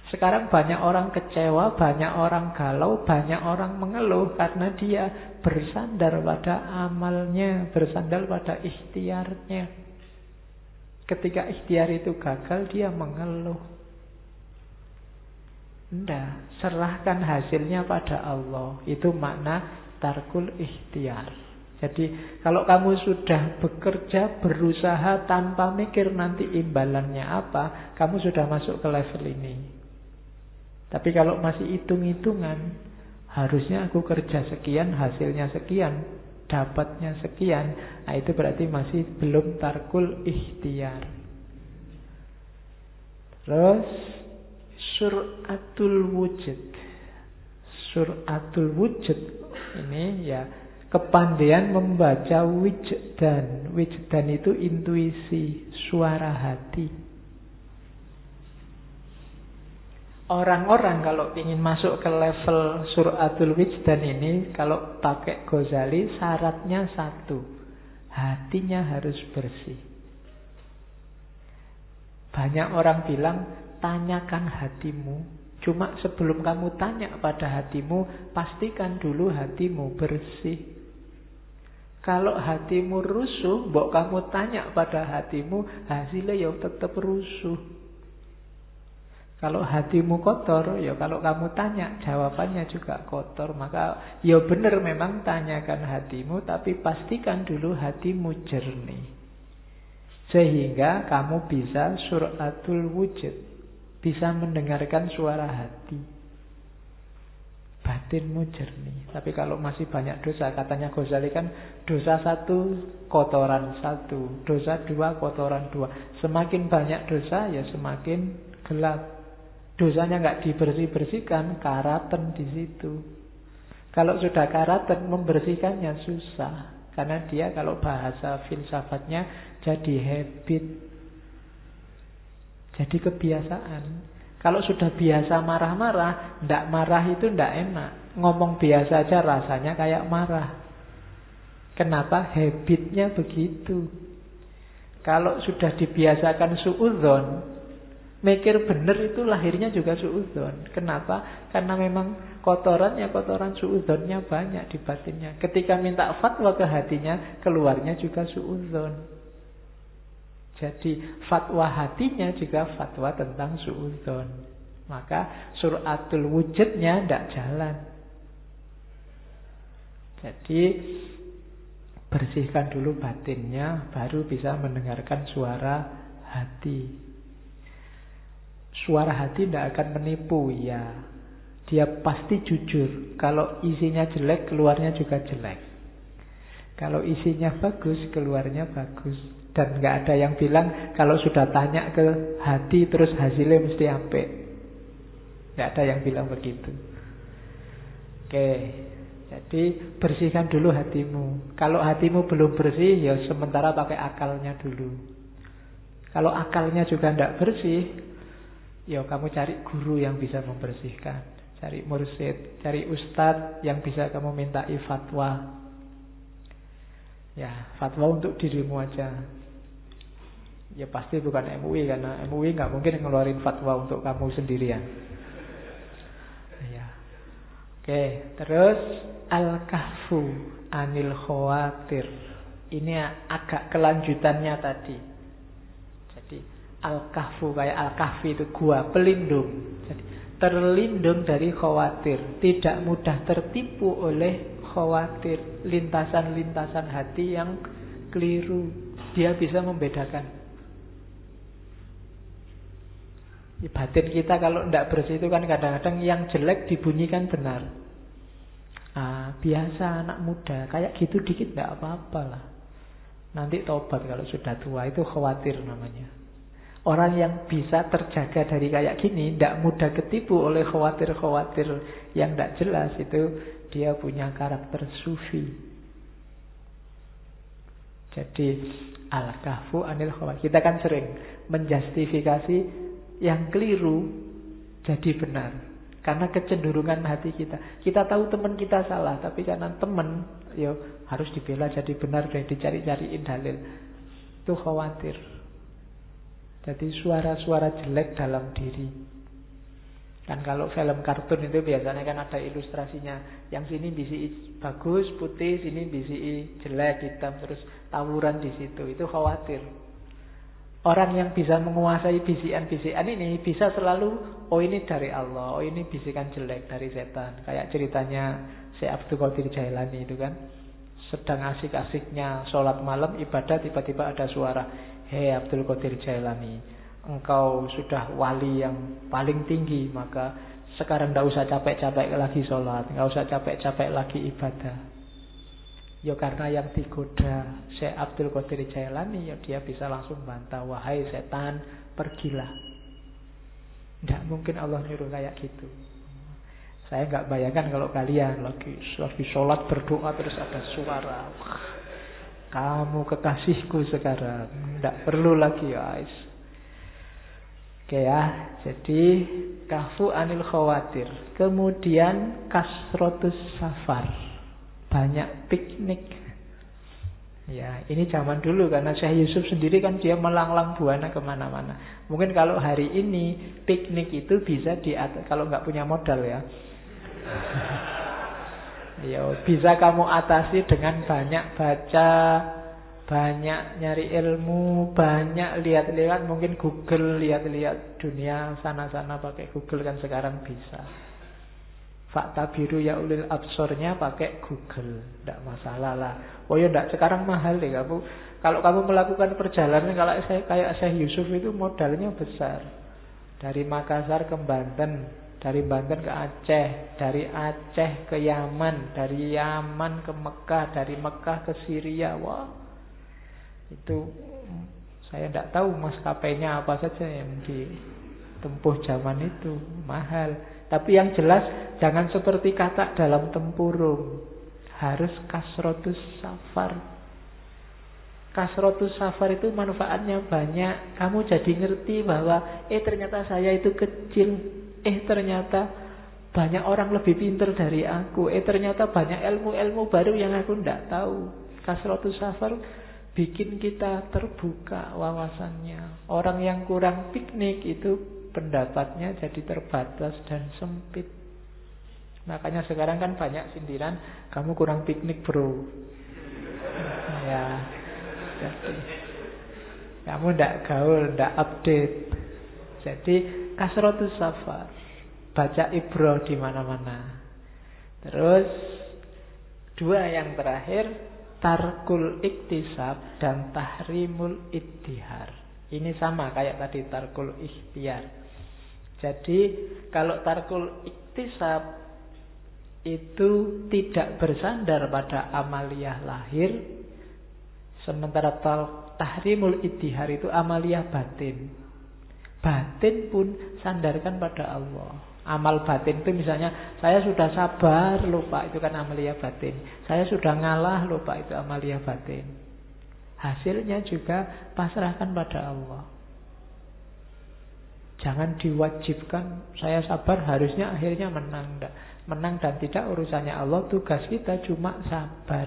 Sekarang banyak orang kecewa, banyak orang galau, banyak orang mengeluh karena dia bersandar pada amalnya, bersandar pada ikhtiarnya. Ketika ikhtiar itu gagal, dia mengeluh. Tidak, serahkan hasilnya pada Allah. Itu makna tarkul ikhtiar. Jadi kalau kamu sudah bekerja, berusaha tanpa mikir nanti imbalannya apa, kamu sudah masuk ke level ini. Tapi kalau masih hitung-hitungan, harusnya aku kerja sekian, hasilnya sekian, dapatnya sekian, nah itu berarti masih belum tarkul ikhtiar. Terus suratul wujud. Suratul wujud ini ya kepandaian membaca wijdan. Wijdan itu intuisi, suara hati. Orang-orang kalau ingin masuk ke level suratul wijdan ini, kalau pakai Ghazali syaratnya satu, hatinya harus bersih. Banyak orang bilang, tanyakan hatimu. Cuma sebelum kamu tanya pada hatimu, pastikan dulu hatimu bersih. Kalau hatimu rusuh, mbok kamu tanya pada hatimu, hasilnya ya tetap rusuh. Kalau hatimu kotor, ya kalau kamu tanya, jawabannya juga kotor. Maka ya benar memang tanyakan hatimu, tapi pastikan dulu hatimu jernih. Sehingga kamu bisa suratul wujud, bisa mendengarkan suara hati. Batinmu jernih. Tapi kalau masih banyak dosa, katanya Ghazali kan, dosa 1, kotoran 1. Dosa 2, kotoran 2. Semakin banyak dosa, ya semakin gelap. Dosanya nggak dibersih-bersihkan, karatan di situ. Kalau sudah karatan, membersihkannya susah. Karena dia kalau bahasa filsafatnya jadi habit. Jadi kebiasaan. Kalau sudah biasa marah-marah, ndak marah itu ndak enak. Ngomong biasa aja rasanya kayak marah. Kenapa? Habitnya begitu. Kalau sudah dibiasakan suudzon, mikir benar itu lahirnya juga suudzon. Kenapa? Karena memang kotoran suudzonnya banyak di batinnya. Ketika minta fatwa ke hatinya, keluarnya juga suudzon. Jadi fatwa hatinya juga fatwa tentang suudzon. Maka suratul wujudnya tidak jalan. Jadi bersihkan dulu batinnya, baru bisa mendengarkan suara hati. Suara hati tidak akan menipu, ya. Dia pasti jujur. Kalau isinya jelek, keluarnya juga jelek. Kalau isinya bagus, keluarnya bagus. Dan nggak ada yang bilang kalau sudah tanya ke hati terus hasilnya mesti apik. Nggak ada yang bilang begitu. Oke, jadi bersihkan dulu hatimu. Kalau hatimu belum bersih, ya sementara pakai akalnya dulu. Kalau akalnya juga nggak bersih, ya kamu cari guru yang bisa membersihkan. Cari mursyid, cari ustadz yang bisa kamu mintai fatwa. Ya, fatwa untuk dirimu aja. Ya pasti bukan MUI, karena MUI nggak mungkin ngeluarin fatwa untuk kamu sendirian. Ya. Oke, terus al-kahfu anil khawatir. Ini agak kelanjutannya tadi. Jadi al-kahfu kayak al-kahfi itu gua pelindung. Jadi terlindung dari khawatir, tidak mudah tertipu oleh khawatir, lintasan-lintasan hati yang keliru. Dia bisa membedakan. Batin kita kalau tidak bersih itu kan kadang-kadang yang jelek dibunyikan benar. Biasa anak muda, kayak gitu dikit tidak apa-apa lah. Nanti tobat kalau sudah tua, itu khawatir namanya. Orang yang bisa terjaga dari kayak gini, tidak mudah ketipu oleh khawatir-khawatir yang tidak jelas, itu dia punya karakter sufi. Jadi al-kahfu anil khawatir. Kita kan sering menjustifikasi yang keliru jadi benar karena kecenderungan hati kita. Kita tahu teman kita salah, tapi karena teman ya harus dibela jadi benar dan dicari-cariin dalil. Itu khawatir. Jadi suara-suara jelek dalam diri. Kan kalau film kartun itu biasanya kan ada ilustrasinya. Yang sini bisi bagus, putih, sini bisi jelek, hitam, terus tawuran di situ. Itu khawatir. Orang yang bisa menguasai bisikan-bisikan ini bisa selalu, oh ini dari Allah, oh ini bisikan jelek dari setan. Kayak ceritanya Syekh Abdul Qadir Jailani itu kan. Sedang asik-asiknya sholat malam, ibadah, tiba-tiba ada suara, hei Abdul Qadir Jailani, engkau sudah wali yang paling tinggi, maka sekarang tidak usah capek-capek lagi sholat, tidak usah capek-capek lagi ibadah. Ya karena yang digoda Syekh Abdul Qadir Jailani, ya dia bisa langsung bantah, wahai setan, pergilah. Tidak mungkin Allah nyuruh kayak gitu. Saya nggak bayangkan kalau kalian lagi sholat berdoa terus ada suara, kamu kekasihku sekarang, tidak perlu lagi guys. Oke ya, jadi kafu anil khawatir. Kemudian kasrotus safar, banyak piknik. Ya, ini zaman dulu karena Syekh Yusuf sendiri kan dia melanglang buana kemana-mana. Mungkin kalau hari ini piknik itu bisa kalau nggak punya modal ya. Ya, bisa kamu atasi dengan banyak baca, banyak nyari ilmu, banyak lihat-lihat, mungkin Google, lihat-lihat dunia sana-sana pakai Google kan sekarang bisa. Fakta biru ya ulil absornya pakai Google, tidak masalah lah. Oh ya tidak, sekarang mahal deh kamu. Kalau kamu melakukan perjalanan kalau kayak Syekh Yusuf itu modalnya besar. Dari Makassar ke Banten, dari Banten ke Aceh, dari Aceh ke Yaman, dari Yaman ke Mekah, dari Mekah ke Syria. Wah, itu saya tidak tahu maskapainya apa saja yang ditempuh zaman itu, mahal. Tapi yang jelas jangan seperti kata dalam tempurung, harus kasrotus safar. Kasrotus safar itu manfaatnya banyak. Kamu jadi ngerti bahwa ternyata saya itu kecil, ternyata banyak orang lebih pintar dari aku, ternyata banyak ilmu-ilmu baru yang aku tidak tahu. Kasrotus safar bikin kita terbuka wawasannya. Orang yang kurang piknik itu pendapatnya jadi terbatas dan sempit. Makanya sekarang kan banyak sindiran, kamu kurang piknik bro. Ya, jadi kamu tidak gaul, tidak update. Jadi kasrotus safar, baca ibroh di mana-mana. Terus dua yang terakhir, tarkul iktisab dan tahrimul ittihar. Ini sama kayak tadi tarkul ikhtiar. Jadi kalau tarkul iktisab itu tidak bersandar pada amaliyah lahir, sementara tahrimul ittihar itu amaliyah batin. Batin pun sandarkan pada Allah. Amal batin itu misalnya saya sudah sabar, lupa, itu kan amaliyah batin. Saya sudah ngalah, lupa, itu amaliyah batin. Hasilnya juga pasrahkan pada Allah. Jangan diwajibkan, saya sabar harusnya akhirnya menang. Menang dan tidak urusannya Allah, tugas kita cuma sabar.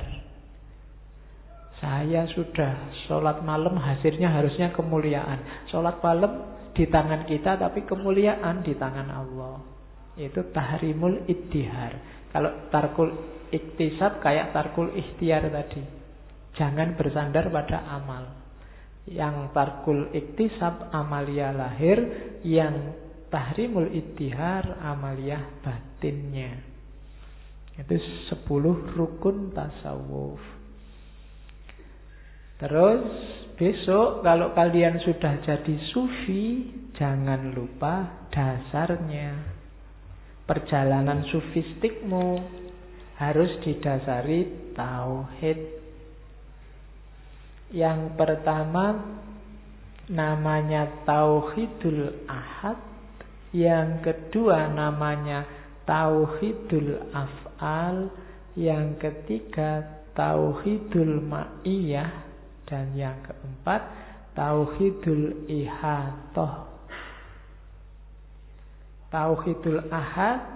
Saya sudah sholat malam, hasilnya harusnya kemuliaan. Sholat malam di tangan kita, tapi kemuliaan di tangan Allah. Itu tahrimul ittihar. Kalau tarkul iktisab kayak tarkul ikhtiar tadi. Jangan bersandar pada amal. Yang tarkul iktisab amaliyah lahir, yang tahrimul ittihar amaliyah batinnya. Itu 10 rukun tasawuf. Terus besok kalau kalian sudah jadi sufi, jangan lupa dasarnya. Perjalanan sufistikmu harus didasari tauhid. Yang pertama namanya tauhidul ahad, yang kedua namanya tauhidul af'al, yang ketiga tauhidul ma'iyah, dan yang keempat tauhidul ihatah. Tauhidul ahad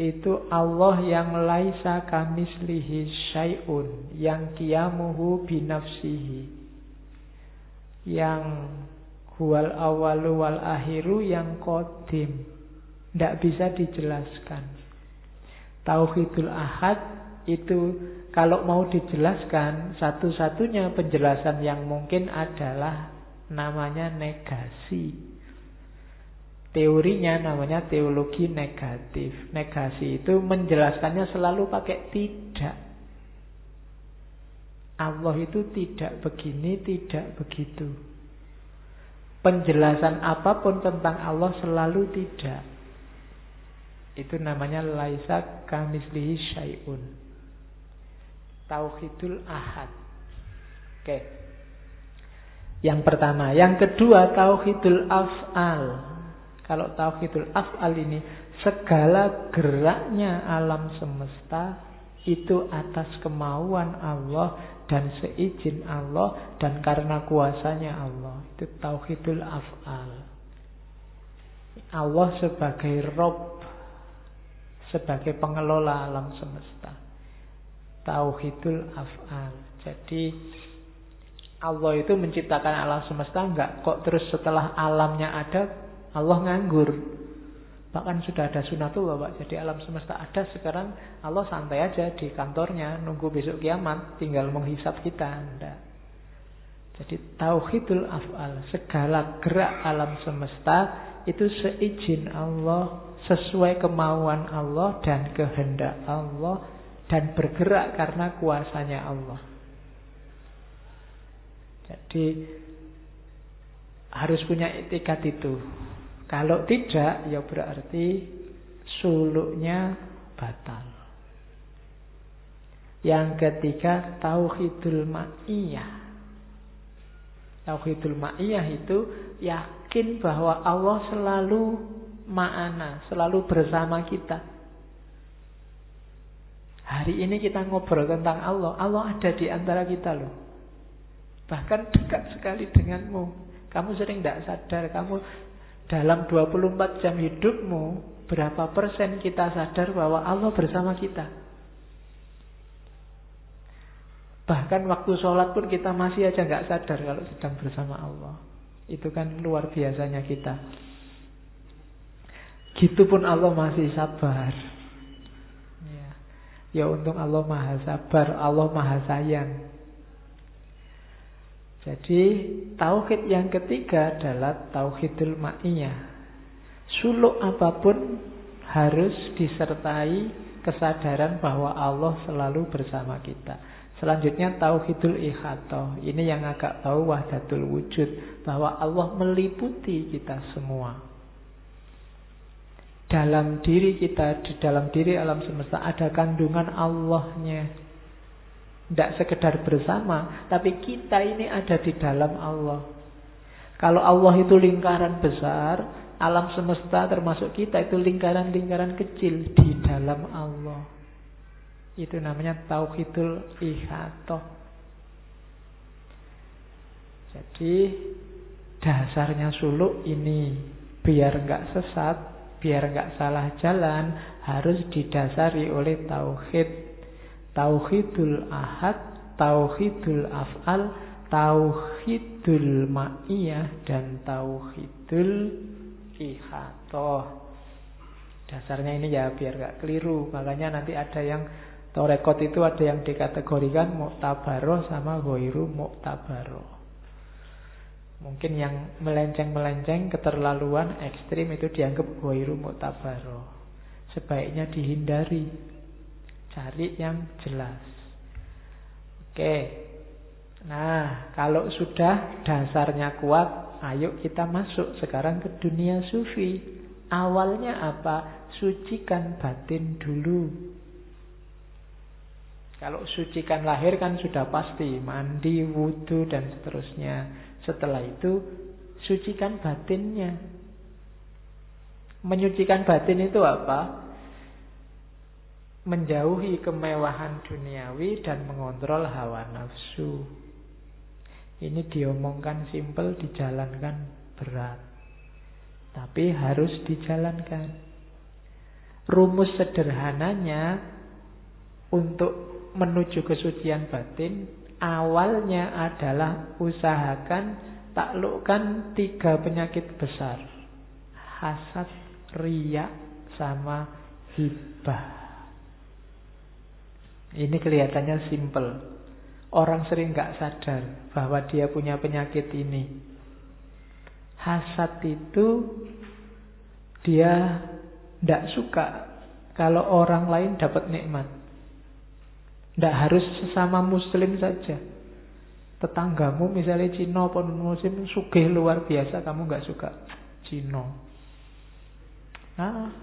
itu Allah yang laisa kamislihi syai'un, yang qiyamuhu binafsihi, yang huwal awalu wal akhiru, yang qadim. Tidak bisa dijelaskan. Tauhidul ahad itu kalau mau dijelaskan, satu-satunya penjelasan yang mungkin adalah namanya negasi. Teorinya namanya teologi negatif. Negasi itu menjelaskannya selalu pakai tidak. Allah itu tidak begini, tidak begitu. Penjelasan apapun tentang Allah selalu tidak. Itu namanya laisa kamislihi syai'un. Tauhidul ahad. Oke. Yang pertama. Yang kedua, tauhidul af'al. Kalau tauhidul af'al ini, segala geraknya alam semesta itu atas kemauan Allah dan seizin Allah dan karena kuasanya Allah. Itu tauhidul af'al. Allah sebagai Rabb, sebagai pengelola alam semesta. Tauhidul af'al. Jadi Allah itu menciptakan alam semesta enggak kok terus setelah alamnya ada Allah nganggur. Bahkan sudah ada sunatullah, Pak. Jadi alam semesta ada, sekarang Allah santai aja di kantornya nunggu besok kiamat tinggal menghisap kita. Enggak. Jadi tauhidul af'al, segala gerak alam semesta itu seizin Allah, sesuai kemauan Allah dan kehendak Allah, dan bergerak karena kuasanya Allah. Jadi harus punya etikat itu. Kalau tidak, ya berarti suluknya batal. Yang ketiga, tauhidul ma'iyah. Tauhidul ma'iyah itu yakin bahwa Allah selalu ma'ana, selalu bersama kita. Hari ini kita ngobrol tentang Allah. Allah ada di antara kita loh. Bahkan dekat sekali denganmu. Kamu sering tidak sadar, kamu dalam 24 jam hidupmu, berapa persen kita sadar bahwa Allah bersama kita. Bahkan waktu sholat pun kita masih aja nggak sadar kalau sedang bersama Allah. Itu kan luar biasanya kita. Gitu pun Allah masih sabar. Ya untung Allah maha sabar, Allah maha sayang. Jadi tauhid yang ketiga adalah tauhidul ma'iyah. Suluk apapun harus disertai kesadaran bahwa Allah selalu bersama kita. Selanjutnya tauhidul ihatah. Ini yang agak tahu wahdatul wujud, bahwa Allah meliputi kita semua. Dalam diri kita, di dalam diri alam semesta ada kandungan Allahnya. Tidak sekedar bersama, tapi kita ini ada di dalam Allah. Kalau Allah itu lingkaran besar, alam semesta termasuk kita itu lingkaran-lingkaran kecil di dalam Allah. Itu namanya tauhidul ihatah. Jadi dasarnya suluk ini, biar enggak sesat, biar enggak salah jalan, harus didasari oleh tauhid. Tauhidul ahad, tauhidul af'al, tauhidul ma'iyah, dan tauhidul ihatah. Dasarnya ini ya biar gak keliru. Makanya nanti ada yang torekot itu ada yang dikategorikan mu'tabaroh sama ghairu mu'tabaroh. Mungkin yang melenceng-melenceng, keterlaluan, ekstrim itu dianggap ghairu mu'tabaroh. Sebaiknya dihindari. Cari yang jelas. Oke. Nah, kalau sudah dasarnya kuat, ayo kita masuk sekarang ke dunia sufi. Awalnya apa? Sucikan batin dulu. Kalau sucikan lahir kan sudah pasti, mandi, wudu, dan seterusnya. Setelah itu, sucikan batinnya. Menyucikan batin itu apa? Menjauhi kemewahan duniawi dan mengontrol hawa nafsu. Ini diomongkan simpel, dijalankan berat. Tapi harus dijalankan. Rumus sederhananya untuk menuju kesucian batin, awalnya adalah usahakan taklukkan 3 penyakit besar. Hasad, riya, sama hibah. Ini kelihatannya simpel. Orang sering gak sadar bahwa dia punya penyakit ini. Hasad itu dia tidak suka kalau orang lain dapat nikmat. Tidak harus sesama muslim saja. Tetanggamu misalnya Cina pun muslim sugih luar biasa, kamu gak suka Cina.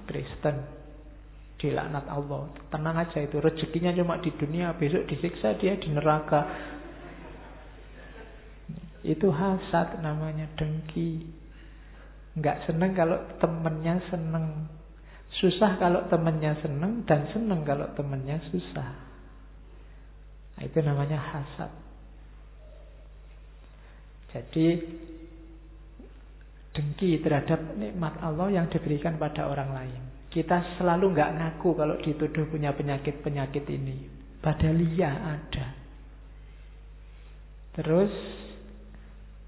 Kristen. dilaknat Allah. Tenang aja, itu rezekinya cuma di dunia, besok disiksa dia di neraka. Itu hasad namanya, dengki. Enggak seneng kalau temennya seneng, susah kalau temennya seneng, dan seneng kalau temennya susah. Nah, itu namanya hasad. Jadi dengki terhadap nikmat Allah yang diberikan pada orang lain. Kita selalu nggak ngaku kalau dituduh punya penyakit-penyakit ini, padahal iya ada. Terus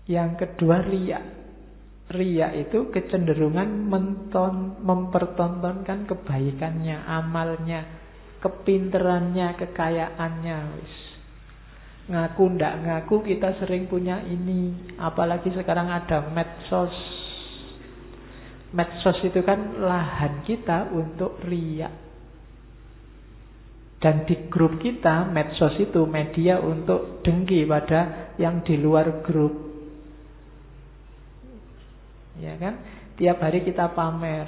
yang kedua, riya. Riya itu kecenderungan mempertontonkan kebaikannya, amalnya, kepinterannya, kekayaannya. Wis. Ngaku ndak ngaku kita sering punya ini. Apalagi sekarang ada medsos. Medsos itu kan lahan kita untuk riya. Dan di grup kita, medsos itu media untuk dengki pada yang di luar grup. Ya kan? Tiap hari kita pamer.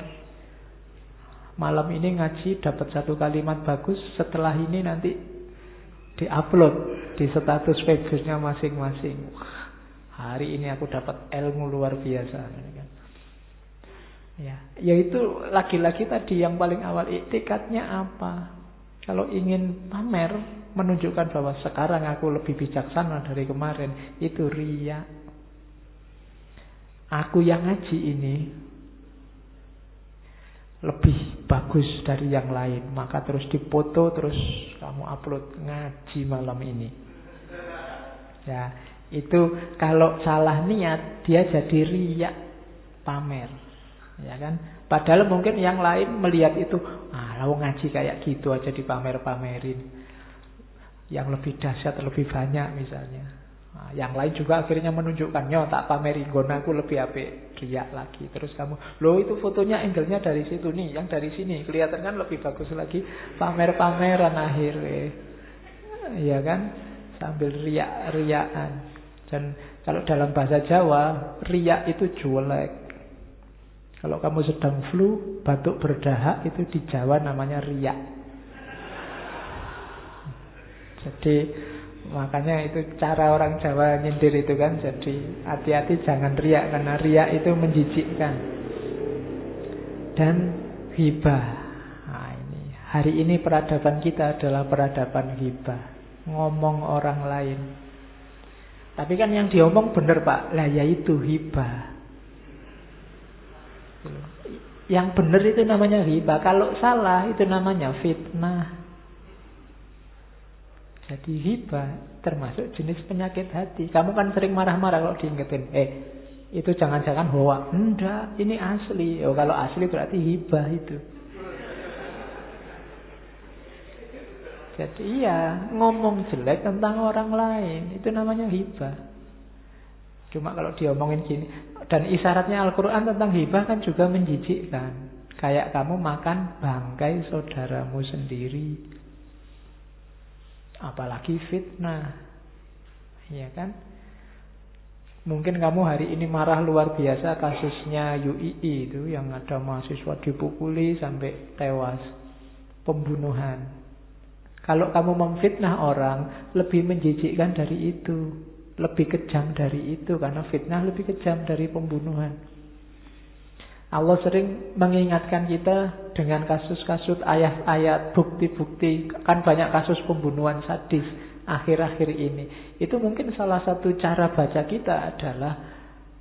Malam ini ngaji dapat 1 kalimat bagus, setelah ini nanti diupload di status Facebooknya masing-masing. Hari ini aku dapat ilmu luar biasa. Ya, yaitu lagi-lagi tadi yang paling awal, iktikadnya apa? Kalau ingin pamer, menunjukkan bahwa sekarang aku lebih bijaksana dari kemarin, itu riya. Aku yang ngaji ini lebih bagus dari yang lain, maka terus dipoto, terus kamu upload ngaji malam ini. Ya, itu kalau salah niat dia jadi riya, pamer. Ya kan? Padahal mungkin yang lain melihat itu, lalu ngaji kayak gitu aja dipamer-pamerin. Yang lebih dahsyat, lebih banyak misalnya. Yang lain juga akhirnya menunjukkan, "Nyo, tak pameri gonaku lebih apik." Riak lagi. Terus kamu, "Loh, itu fotonya angle-nya dari situ nih, yang dari sini kelihatan kan lebih bagus lagi." Pamer-pameran akhirnya. Iya kan? Sambil riak-riaan. Dan kalau dalam bahasa Jawa, riak itu jelek. Kalau kamu sedang flu, batuk berdahak, itu di Jawa namanya riak. Jadi makanya itu cara orang Jawa nyindir itu kan. Jadi hati-hati jangan riak, karena riak itu menjijikkan. Dan hibah. Nah, ini hari ini peradaban kita adalah peradaban hibah, ngomong orang lain. Tapi kan yang diomong benar, Pak. Lah ya itu hibah. Yang benar itu namanya hibah. Kalau salah itu namanya fitnah. Jadi hibah termasuk jenis penyakit hati. Kamu kan sering marah-marah kalau diingetin, itu jangan-jangan hoak. Enggak, ini asli. Kalau asli berarti hibah itu. Jadi iya, ngomong jelek tentang orang lain, itu namanya hibah. Cuma kalau diomongin gini. Dan isyaratnya Al-Quran tentang hibah kan juga menjijikkan. Kayak kamu makan bangkai saudaramu sendiri. Apalagi fitnah. Iya kan? Mungkin kamu hari ini marah luar biasa kasusnya UII itu, yang ada mahasiswa dipukuli sampai tewas, pembunuhan. Kalau kamu memfitnah orang, lebih menjijikkan dari itu, lebih kejam dari itu, karena fitnah lebih kejam dari pembunuhan. Allah sering mengingatkan kita dengan kasus-kasus, ayat-ayat, bukti-bukti. Kan banyak kasus pembunuhan sadis akhir-akhir ini. Itu mungkin salah satu cara baca kita adalah,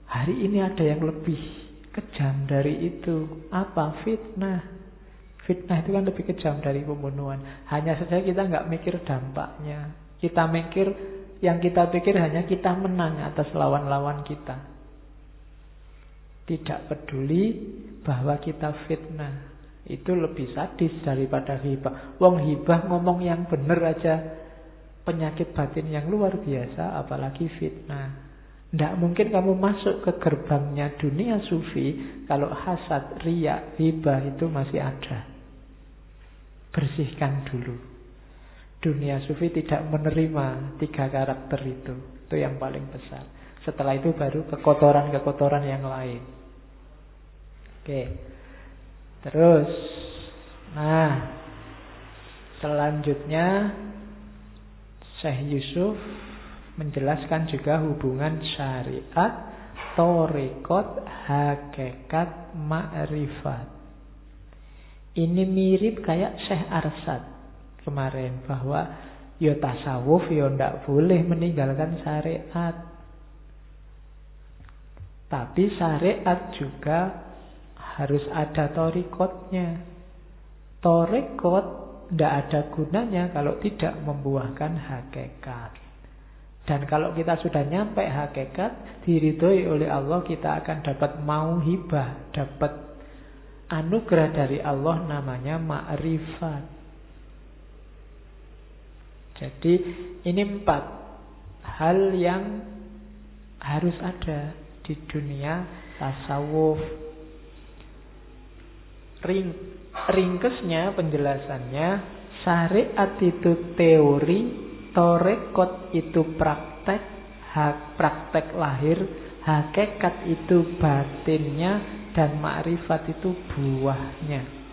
hari ini ada yang lebih kejam dari itu. Apa? Fitnah. Fitnah itu kan lebih kejam dari pembunuhan. Hanya saja kita nggak mikir dampaknya. Kita mikir, yang kita pikir hanya kita menang atas lawan-lawan kita. Tidak peduli bahwa kita fitnah. Itu lebih sadis daripada hibah. Wong hibah ngomong yang benar aja penyakit batin yang luar biasa, apalagi fitnah. Tidak mungkin kamu masuk ke gerbangnya dunia sufi kalau hasad, riya, hibah itu masih ada. Bersihkan dulu. Dunia sufi tidak menerima 3 karakter itu. Itu yang paling besar. Setelah itu baru kekotoran-kekotoran yang lain. Oke. Terus Nah, selanjutnya Syekh Yusuf menjelaskan juga hubungan syariat, thariqat, hakikat, ma'rifat. Ini mirip kayak Syekh Arsad kemarin, bahwa ya tasawuf ya ndak boleh meninggalkan syariat. Tapi syariat juga harus ada thariqatnya. Thariqat ndak ada gunanya kalau tidak membuahkan hakikat. Dan kalau kita sudah nyampe hakikat, diridhoi oleh Allah, kita akan dapat mauhibah, dapat anugerah dari Allah namanya ma'rifat. Jadi ini 4 hal yang harus ada di dunia tasawuf. Ringkesnya, penjelasannya, syariat itu teori, thariqat itu praktek, praktek lahir, hakikat itu batinnya, dan ma'rifat itu buahnya.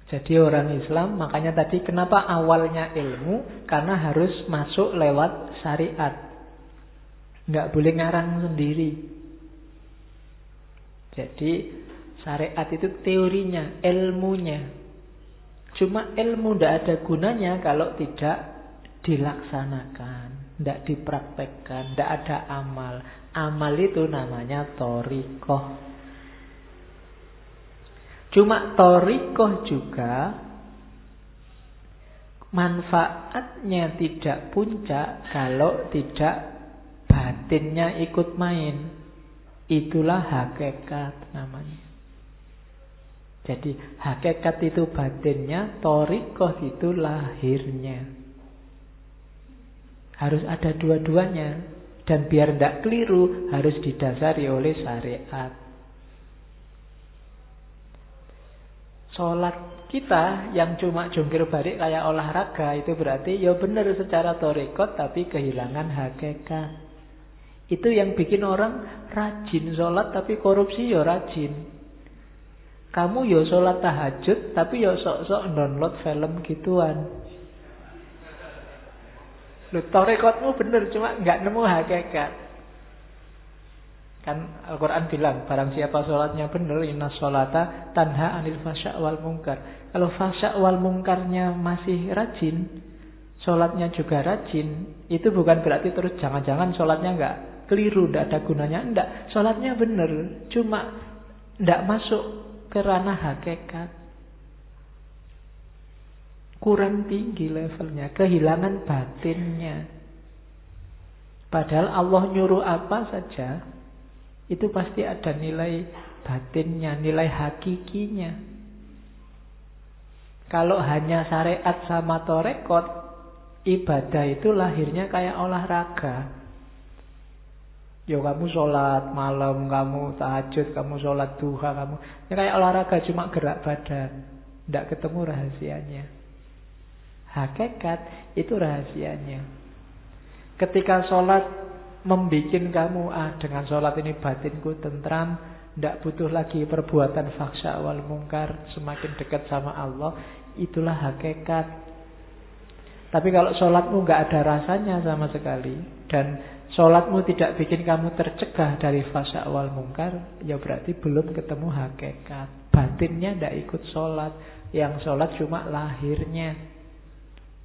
Jadi orang Islam, makanya tadi kenapa awalnya ilmu, karena harus masuk lewat syariat. Nggak boleh ngarang sendiri. Jadi syariat itu teorinya, ilmunya. Cuma ilmu tidak ada gunanya kalau tidak dilaksanakan, tidak dipraktekkan, tidak ada amal. Amal itu namanya thariqah. Cuma thariqah juga manfaatnya tidak puncak kalau tidak batinnya ikut main. Itulah hakikat namanya. Jadi hakikat itu batinnya, thariqah itu lahirnya. Harus ada dua-duanya. Dan biar tidak keliru, harus didasari oleh syariat. Sholat kita yang cuma jungkir balik kayak olahraga, itu berarti ya benar secara thariqat, tapi kehilangan hakikat. Itu yang bikin orang rajin sholat tapi korupsi ya rajin. Kamu ya sholat tahajud, tapi ya sok-sok download film gituan. Lu thariqatmu bener, cuma nggak nemu hakikat. Kan Al-Quran bilang, barang siapa sholatnya bener, inna sholata tanha anil fasya' wal munkar. Kalau fasya' wal munkarnya masih rajin, sholatnya juga rajin, itu bukan berarti terus jangan-jangan sholatnya nggak keliru, nggak ada gunanya. Enggak, sholatnya bener, cuma nggak masuk ke ranah hakikat. Kurang tinggi levelnya, kehilangan batinnya. Padahal Allah nyuruh apa saja, itu pasti ada nilai batinnya, nilai hakikinya. Kalau hanya syariat sama thariqat, ibadah itu lahirnya kayak olahraga. Ya kamu sholat malam, kamu tahajud, kamu sholat duha, kamu ini kayak olahraga cuma gerak badan, tidak ketemu rahasianya. Hakikat itu rahasianya. Ketika sholat membikin kamu, dengan sholat ini batinku tentram, tidak butuh lagi perbuatan faksya wal mungkar, semakin dekat sama Allah, itulah hakikat. Tapi kalau sholatmu nggak ada rasanya sama sekali, dan sholatmu tidak bikin kamu tercegah dari faksya wal mungkar, ya berarti belum ketemu hakikat. Batinnya tidak ikut sholat, yang sholat cuma lahirnya.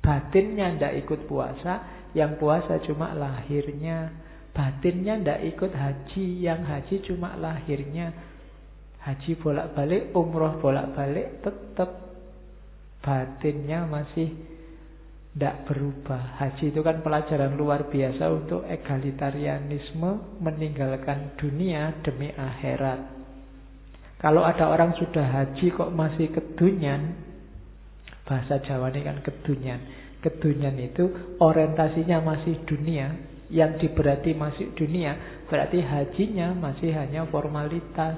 Batinnya tidak ikut puasa, yang puasa cuma lahirnya. Batinnya tidak ikut haji, yang haji cuma lahirnya. Haji bolak-balik, umroh bolak-balik, tetap batinnya masih tidak berubah. Haji itu kan pelajaran luar biasa untuk egalitarianisme, meninggalkan dunia demi akhirat. Kalau ada orang sudah haji kok masih kedunyan, bahasa Jawa ini kan kedunyan. Kedunyan itu orientasinya masih dunia, yang diberati masih dunia, berarti hajinya masih hanya formalitas.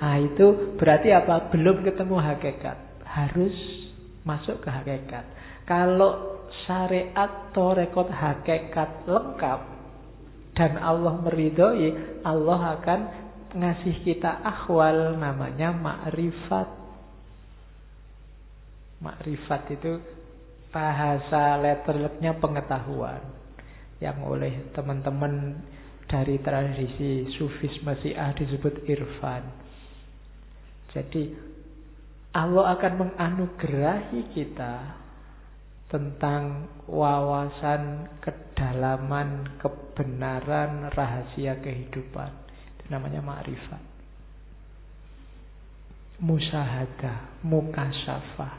Nah itu berarti apa? Belum ketemu hakikat. Harus masuk ke hakikat. Kalau syariat, tarekat, hakikat lengkap dan Allah meridhoi, Allah akan ngasih kita akhwal, namanya makrifat. Makrifat itu bahasa letternya pengetahuan, yang oleh teman-teman dari tradisi Sufisme Syiah disebut irfan. Jadi Allah akan menganugerahi kita tentang wawasan, kedalaman, kebenaran, rahasia kehidupan. Itu namanya makrifat. Musyahadah, mukasyafah.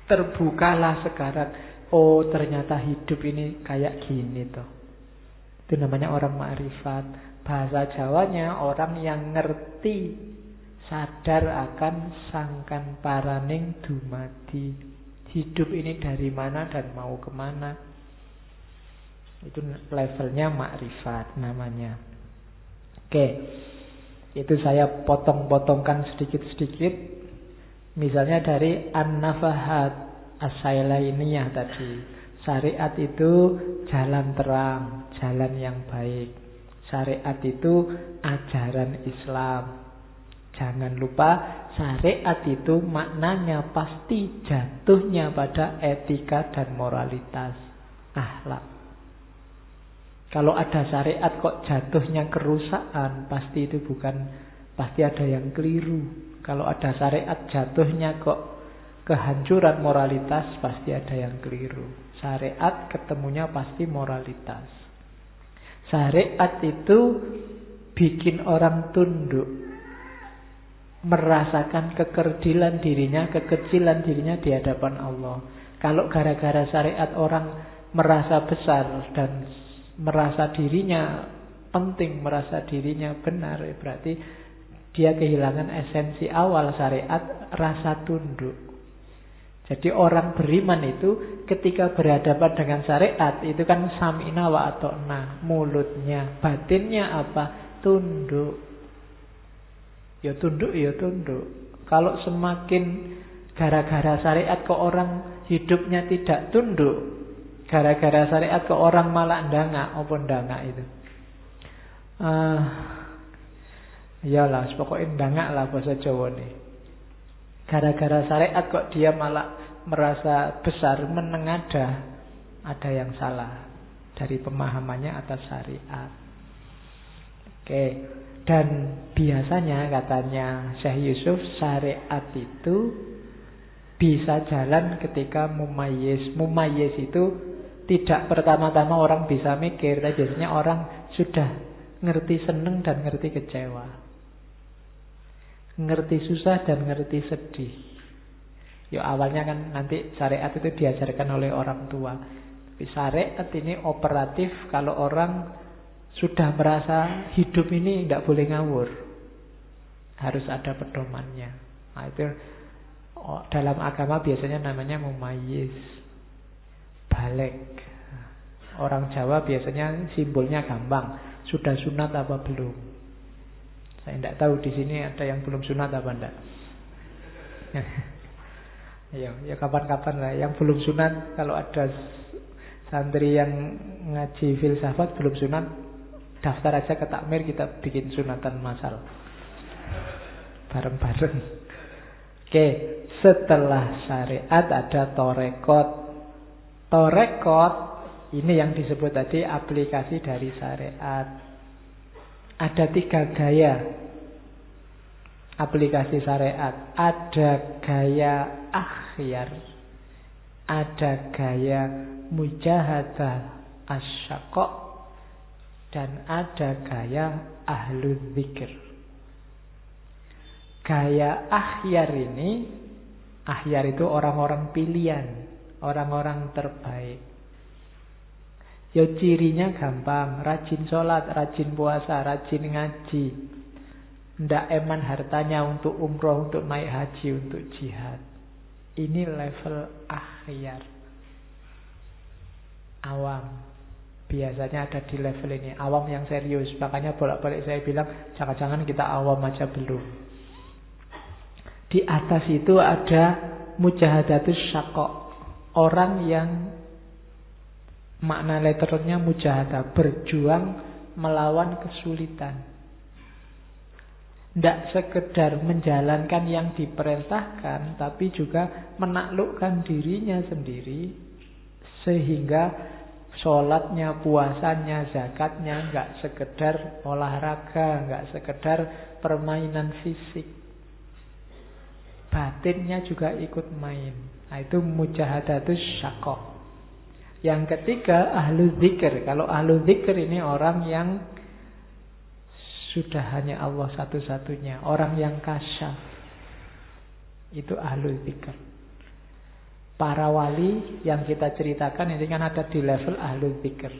Terbukalah sekarang. Oh, ternyata hidup ini kayak gini toh. Itu namanya orang makrifat. Bahasa Jawanya orang yang ngerti, sadar akan sangkan paraning dumadi. Hidup ini dari mana dan mau kemana. Itu levelnya makrifat namanya. Oke, itu saya potong-potongkan sedikit-sedikit. Misalnya dari An-Nafahat As-Sailainiyah tadi. Syariat itu jalan terang, jalan yang baik. Syariat itu ajaran Islam. Jangan lupa syariat itu maknanya pasti jatuhnya pada etika dan moralitas, akhlak. Kalau ada syariat kok jatuhnya kerusakan, pasti itu pasti ada yang keliru. Kalau ada syariat jatuhnya kok kehancuran moralitas, pasti ada yang keliru. Syariat ketemunya pasti moralitas. Syariat itu bikin orang tunduk, merasakan kekecilan dirinya di hadapan Allah. Kalau gara-gara syariat orang merasa besar dan merasa dirinya penting, merasa dirinya benar, berarti dia kehilangan esensi awal syariat, rasa tunduk. Jadi orang beriman itu ketika berhadapan dengan syariat itu kan sami'na wa ata'na, mulutnya, batinnya apa? Tunduk. Ya tunduk, ya tunduk. Kalau semakin gara-gara syariat ke orang hidupnya tidak tunduk, gara-gara syariat ke orang malah ndangak, apa ndangak itu? Iyalah, pokoknya ndangak lah bahasa Jawa nih. Gara-gara syariat kok dia malah merasa besar, menengadah, ada yang salah dari pemahamannya atas syariat. Oke. Dan biasanya katanya Syekh Yusuf, syariat itu bisa jalan ketika mumayyiz. Mumayyiz itu tidak pertama-tama orang bisa mikir, tapi biasanya orang sudah ngerti seneng dan ngerti kecewa, ngerti susah dan ngerti sedih. Ya awalnya kan nanti syariat itu diajarkan oleh orang tua. Tapi syariat ini operatif kalau orang sudah merasa hidup ini tidak boleh ngawur, harus ada pedomannya. Nah itu dalam agama biasanya namanya mumayyiz, balik. Orang Jawa biasanya simbolnya gampang, sudah sunat apa belum. Saya tidak tahu di sini ada yang belum sunat apa enggak. Ya kapan-kapan lah. Yang belum sunat, kalau ada santri yang ngaji filsafat belum sunat, daftar aja ke takmir, kita bikin sunatan masal bareng-bareng. Oke, setelah syariat ada torekot. Torekot ini yang disebut tadi aplikasi dari syariat. Ada 3 gaya aplikasi syariat. Ada gaya akhyar, ada gaya mujahadah asyaqqa, dan ada gaya ahlul dzikir. Gaya akhyar ini, akhyar itu orang-orang pilihan, orang-orang terbaik. Ya cirinya gampang, rajin sholat, rajin puasa, rajin ngaji, ndak eman hartanya untuk umroh, untuk naik haji, untuk jihad. Ini level akhyar. Awam biasanya ada di level ini, awam yang serius. Makanya bolak-balik saya bilang, jangan-jangan kita awam aja belum. Di atas itu ada mujahadatus syaqqa. orang yang makna letternya mujahadah, berjuang melawan kesulitan. Tidak sekedar menjalankan yang diperintahkan, tapi juga menaklukkan dirinya sendiri, sehingga sholatnya, puasanya, zakatnya nggak sekedar olahraga, nggak sekedar permainan fisik, batinnya juga ikut main. Nah, itu mujahadatus syaqah. Yang ketiga, ahlu dzikir. Kalau ahlu dzikir ini orang yang sudah hanya Allah satu-satunya, orang yang kasyaf. Itu ahlu dzikir. Para wali yang kita ceritakan ini kan ada di level ahlu dzikir.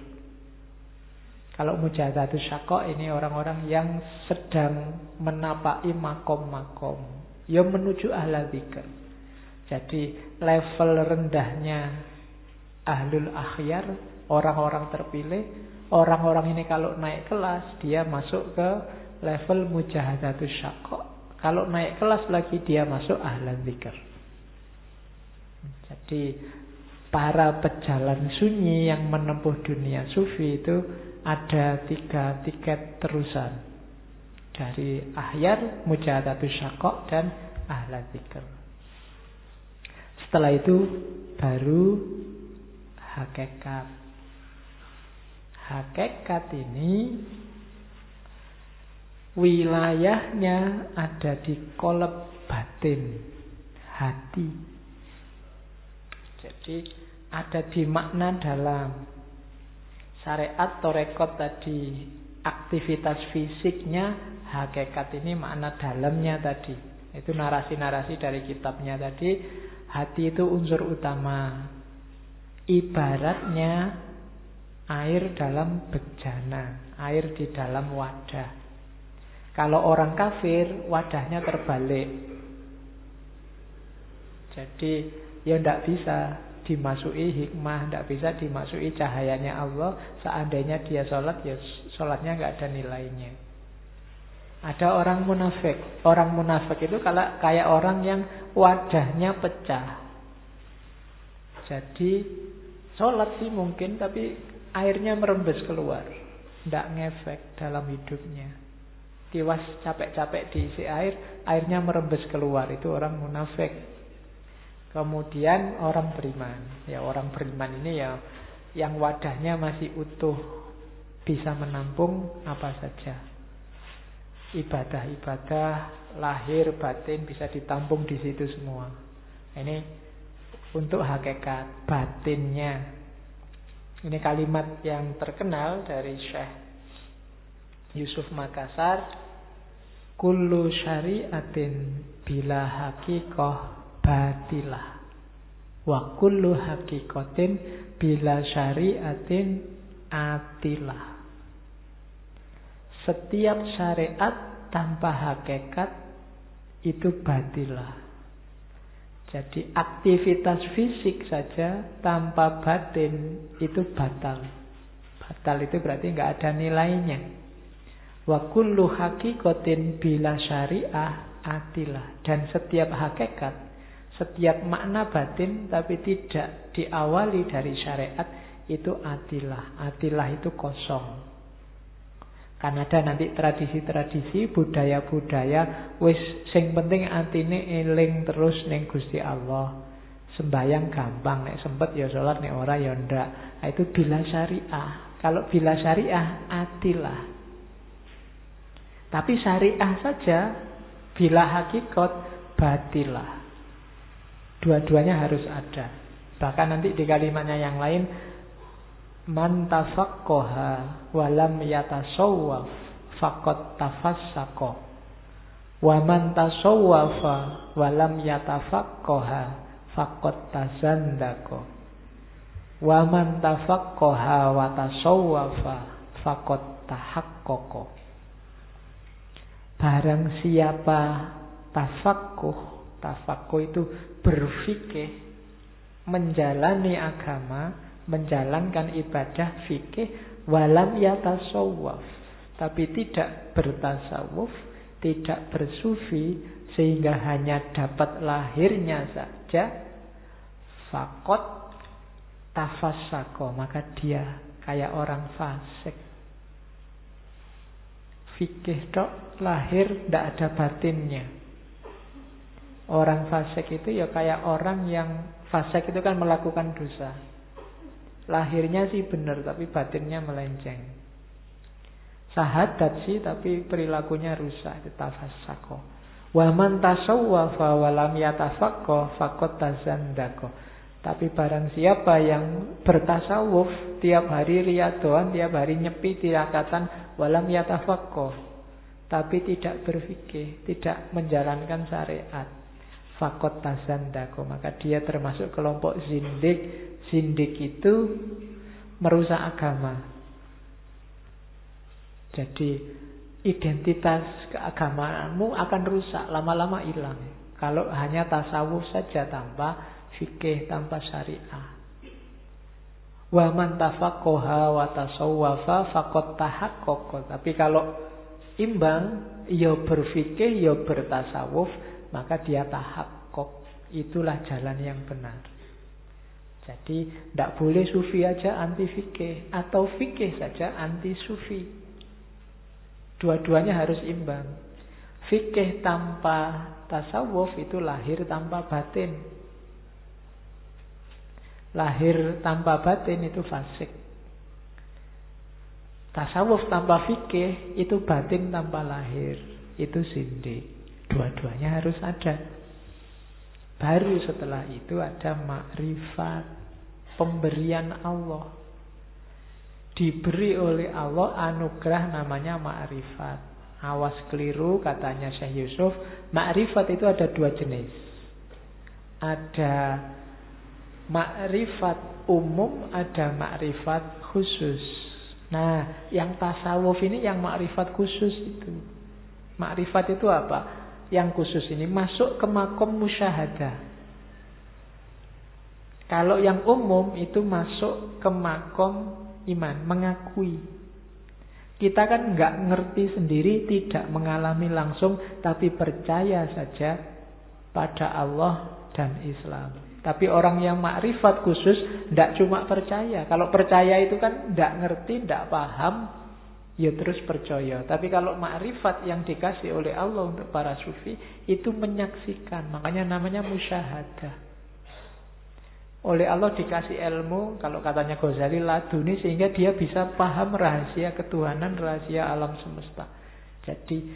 Kalau mujahadatus syaqah ini orang-orang yang sedang menapai makom-makom, yang menuju ahlu dzikir. Jadi level rendahnya ahlul akhyar, orang-orang terpilih. Orang-orang ini kalau naik kelas, dia masuk ke level mujahadatus syaqah. Kalau naik kelas lagi, dia masuk ahlan dzikir. Jadi para pejalan sunyi yang menempuh dunia sufi itu ada 3 tiket terusan. Dari akhyar, mujahadatus syaqah, dan ahlan dzikir. Setelah itu baru hakikat. Hakikat ini wilayahnya ada di kolab batin, hati. Jadi ada di makna dalam. Syariat torekot tadi aktivitas fisiknya, hakikat ini makna dalamnya tadi. Itu narasi-narasi dari kitabnya tadi. Hati itu unsur utama. Ibaratnya air dalam bejana, air di dalam wadah. Kalau orang kafir, wadahnya terbalik. Jadi ya tidak bisa dimasuki hikmah, tidak bisa dimasuki cahayanya Allah. Seandainya dia sholat, ya sholatnya nggak ada nilainya. Ada orang munafik. Orang munafik itu kalau kayak orang yang wadahnya pecah. Jadi sholat sih mungkin, tapi airnya merembes keluar, tidak ngefek dalam hidupnya. Tiwas capek-capek diisi air, airnya merembes keluar. Itu orang munafik. Kemudian orang beriman. Ya, orang beriman ini ya yang wadahnya masih utuh, bisa menampung apa saja. Ibadah-ibadah lahir batin bisa ditampung di situ semua. Ini untuk hakikat batinnya. Ini kalimat yang terkenal dari Syekh Yusuf Makassar. Kullu syari'atin bila haqiqah batilah, wa kullu haqiqatin bila syari'atin atilah. Setiap syariat tanpa hakikat itu batilah. Jadi aktivitas fisik saja tanpa batin itu batal. Batal itu berarti nggak ada nilainya. Wa kullu haqiqatin bila syariah atilah. Dan setiap hakikat, setiap makna batin tapi tidak diawali dari syariat itu atilah. Atilah itu kosong. Kan ada nanti tradisi-tradisi, budaya-budaya, wis sing penting atine eling terus ning Gusti Allah. Sembayang gampang, nek sempet ya salat, nek ora ya ndak. Nah, itu bila syariah. Kalau bila syariah atilah. Tapi syariah saja bila hakikat batilah. Dua-duanya harus ada. Bahkan nanti di kalimatnya yang lain, man tafaqqaha wa lam yatasawwaf faqad tafassaqa wa man tasawwafa wa lam yatafaqqaha faqad tazandaqa wa man tafaqqaha wa tasawwafa faqad tahaqqaqa. Barang siapa tafaqquh itu berfikih, menjalani agama, menjalankan ibadah fikih, walam yatasawwaf, tapi tidak bertasawuf, tidak bersufi, sehingga hanya dapat lahirnya saja, faqad Tafassako, maka dia kayak orang fasik. Fikih tok, lahir tidak ada batinnya. Orang fasik itu ya kayak orang yang fasik itu kan melakukan dosa. Lahirnya sih benar tapi batinnya melenceng. Sahadat sih tapi perilakunya rusak. Itu tafassako. Wa man tasawwafa wa lam yatafaqqah faqad tazandaqah. Tapi barang siapa yang bertasawuf, tiap hari riyadoan, tiap hari nyepi tirakatan, walam yatafaqqah, tapi tidak berfikih, tidak menjalankan syariat, faqad tazandaqah, maka dia termasuk kelompok zindik. Zindik itu merusak agama. Jadi identitas keagamaanmu akan rusak, lama-lama hilang. Kalau hanya tasawuf saja tanpa fikih, tanpa syariah. Wa man tafaqqaha wa tasawwafa faqad tahaqqaqa. Tapi kalau imbang, ya berfikih, ya bertasawuf, maka dia tahaqqaq. Itulah jalan yang benar. Jadi tidak boleh sufi aja anti fikih, atau fikih saja anti sufi. Dua-duanya harus imbang. Fikih tanpa tasawuf itu lahir tanpa batin. Lahir tanpa batin itu fasik. Tasawuf tanpa fikih itu batin tanpa lahir. Itu zindik. Dua-duanya harus ada. Baru setelah itu ada makrifat, pemberian Allah. Diberi oleh Allah anugerah namanya makrifat. Awas keliru katanya Syekh Yusuf. Makrifat itu ada dua jenis. Ada makrifat umum, ada makrifat khusus. Nah, yang tasawuf ini yang makrifat khusus itu. Makrifat itu apa? Yang khusus ini masuk ke makom musyahadah. Kalau yang umum itu masuk ke makom iman, mengakui. Kita kan nggak ngerti sendiri, tidak mengalami langsung, tapi percaya saja pada Allah dan Islam. Tapi orang yang makrifat khusus tidak cuma percaya. Kalau percaya itu kan tidak ngerti, tidak paham, ya terus percaya. Tapi kalau makrifat yang dikasih oleh Allah untuk para sufi itu menyaksikan. Makanya namanya musyahadah. Oleh Allah dikasih ilmu, kalau katanya Ghazali laduni, sehingga dia bisa paham rahasia ketuhanan, rahasia alam semesta. Jadi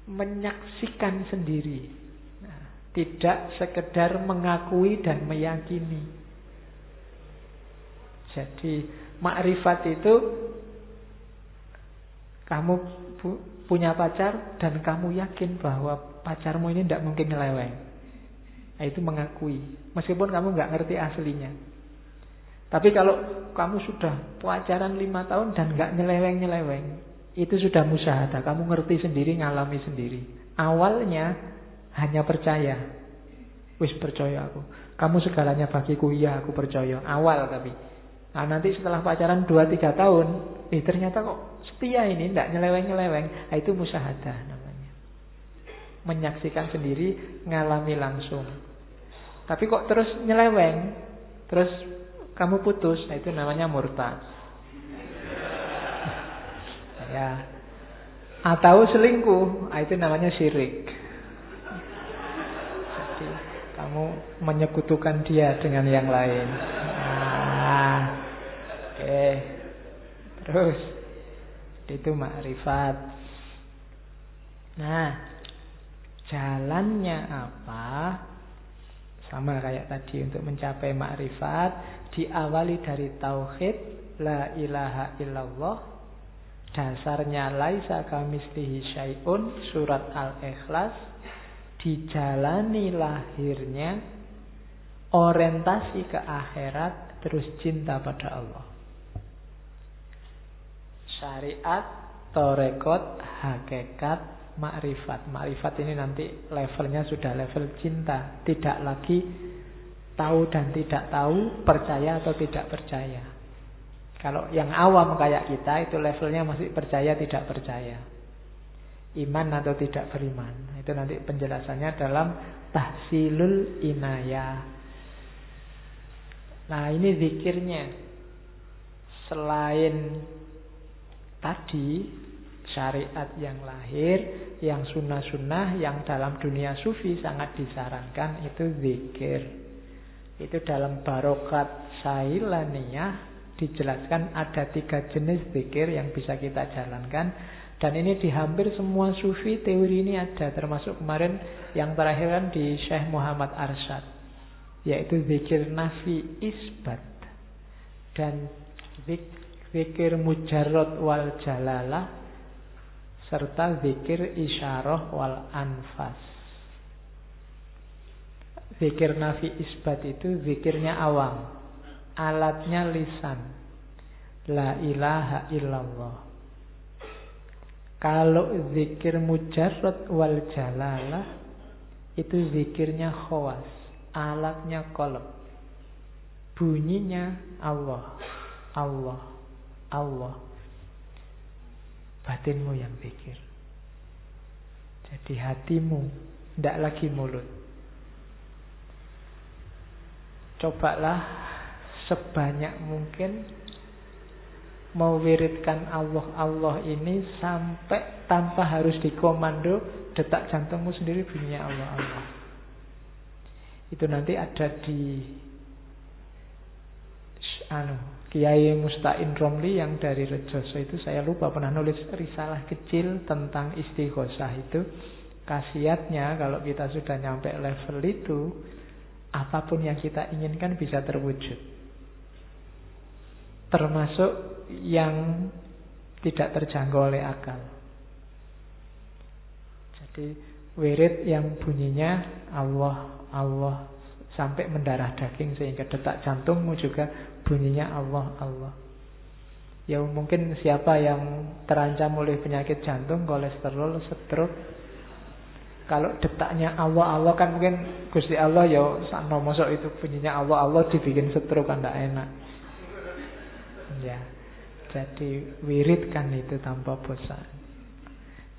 menyaksikan sendiri. Tidak sekedar mengakui dan meyakini. Jadi makrifat itu kamu punya pacar dan kamu yakin bahwa pacarmu ini tidak mungkin nyeleweng. Nah, itu mengakui. Meskipun kamu nggak ngerti aslinya. Tapi kalau kamu sudah pacaran 5 tahun dan nggak nyeleweng-nyeleweng, itu sudah musyahadah. Kamu ngerti sendiri, ngalami sendiri. Awalnya hanya percaya. Wis percaya aku. Kamu segalanya bagiku, iya aku percaya. Awal tapi. Nah, nanti setelah pacaran 2-3 tahun, ternyata kok setia ini, tidak nyeleweng-nyeleweng. Nah, itu musyahadah namanya. Menyaksikan sendiri, ngalami langsung. Tapi kok terus nyeleweng, terus kamu putus, nah itu namanya murtad. Ya. Atau selingkuh, nah itu namanya syirik. Jadi kamu menyekutukan dia dengan yang lain. Nah, oke. Terus itu makrifat. Nah, jalannya apa? Sama kayak tadi, untuk mencapai makrifat diawali dari tauhid la ilaha illallah. Dasarnya laisa kamitslihi syai'un, surat Al-Ikhlas. Dijalani lahirnya, orientasi ke akhirat, terus cinta pada Allah. Syariat, tarekat, hakikat, makrifat. Makrifat ini nanti levelnya sudah level cinta. Tidak lagi tahu dan tidak tahu, percaya atau tidak percaya. Kalau yang awam kayak kita, itu levelnya masih percaya tidak percaya, iman atau tidak beriman. Itu nanti penjelasannya dalam tahsilul inayah. Nah, ini zikirnya. Selain tadi syariat yang lahir, yang sunnah-sunnah, yang dalam dunia sufi sangat disarankan, itu zikir. Itu dalam Barokat Sailaniyah dijelaskan ada 3 jenis zikir yang bisa kita jalankan. Dan ini di hampir semua sufi teori ini ada. Termasuk kemarin yang terakhir kan di Syekh Muhammad Arsyad, yaitu zikir nafi isbat dan zikir mujarrad wal jalalah, serta zikir isyarah wal anfas. Zikir nafi isbat itu zikirnya awam, alatnya lisan, la ilaha illallah. Kalau zikir mujarrad wal jalalah itu zikirnya khawas, alatnya qalb, bunyinya Allah, Allah, Allah. Batinmu yang zikir. Jadi hatimu, tidak lagi mulut. Cobalah sebanyak mungkin mewiridkan Allah, Allah ini sampai tanpa harus dikomando, detak jantungmu sendiri bunyinya Allah, Allah. Itu nanti ada di Kiai Musta'in Romli yang dari Rejoso itu, saya lupa, pernah nulis risalah kecil tentang istighosah itu. Khasiatnya kalau kita sudah nyampe level itu, apapun yang kita inginkan bisa terwujud, termasuk yang tidak terjangkau oleh akal. Jadi wirid yang bunyinya Allah, Allah sampai mendarah daging, sehingga detak jantungmu juga bunyinya Allah, Allah. Ya mungkin siapa yang terancam oleh penyakit jantung, kolesterol, stroke, kalau detaknya Allah, Allah kan mungkin Gusti Allah ya sakno mosok itu bunyinya Allah, Allah dibikin stroke kan tidak enak. Ya. Jadi wiridkan itu tanpa bosan.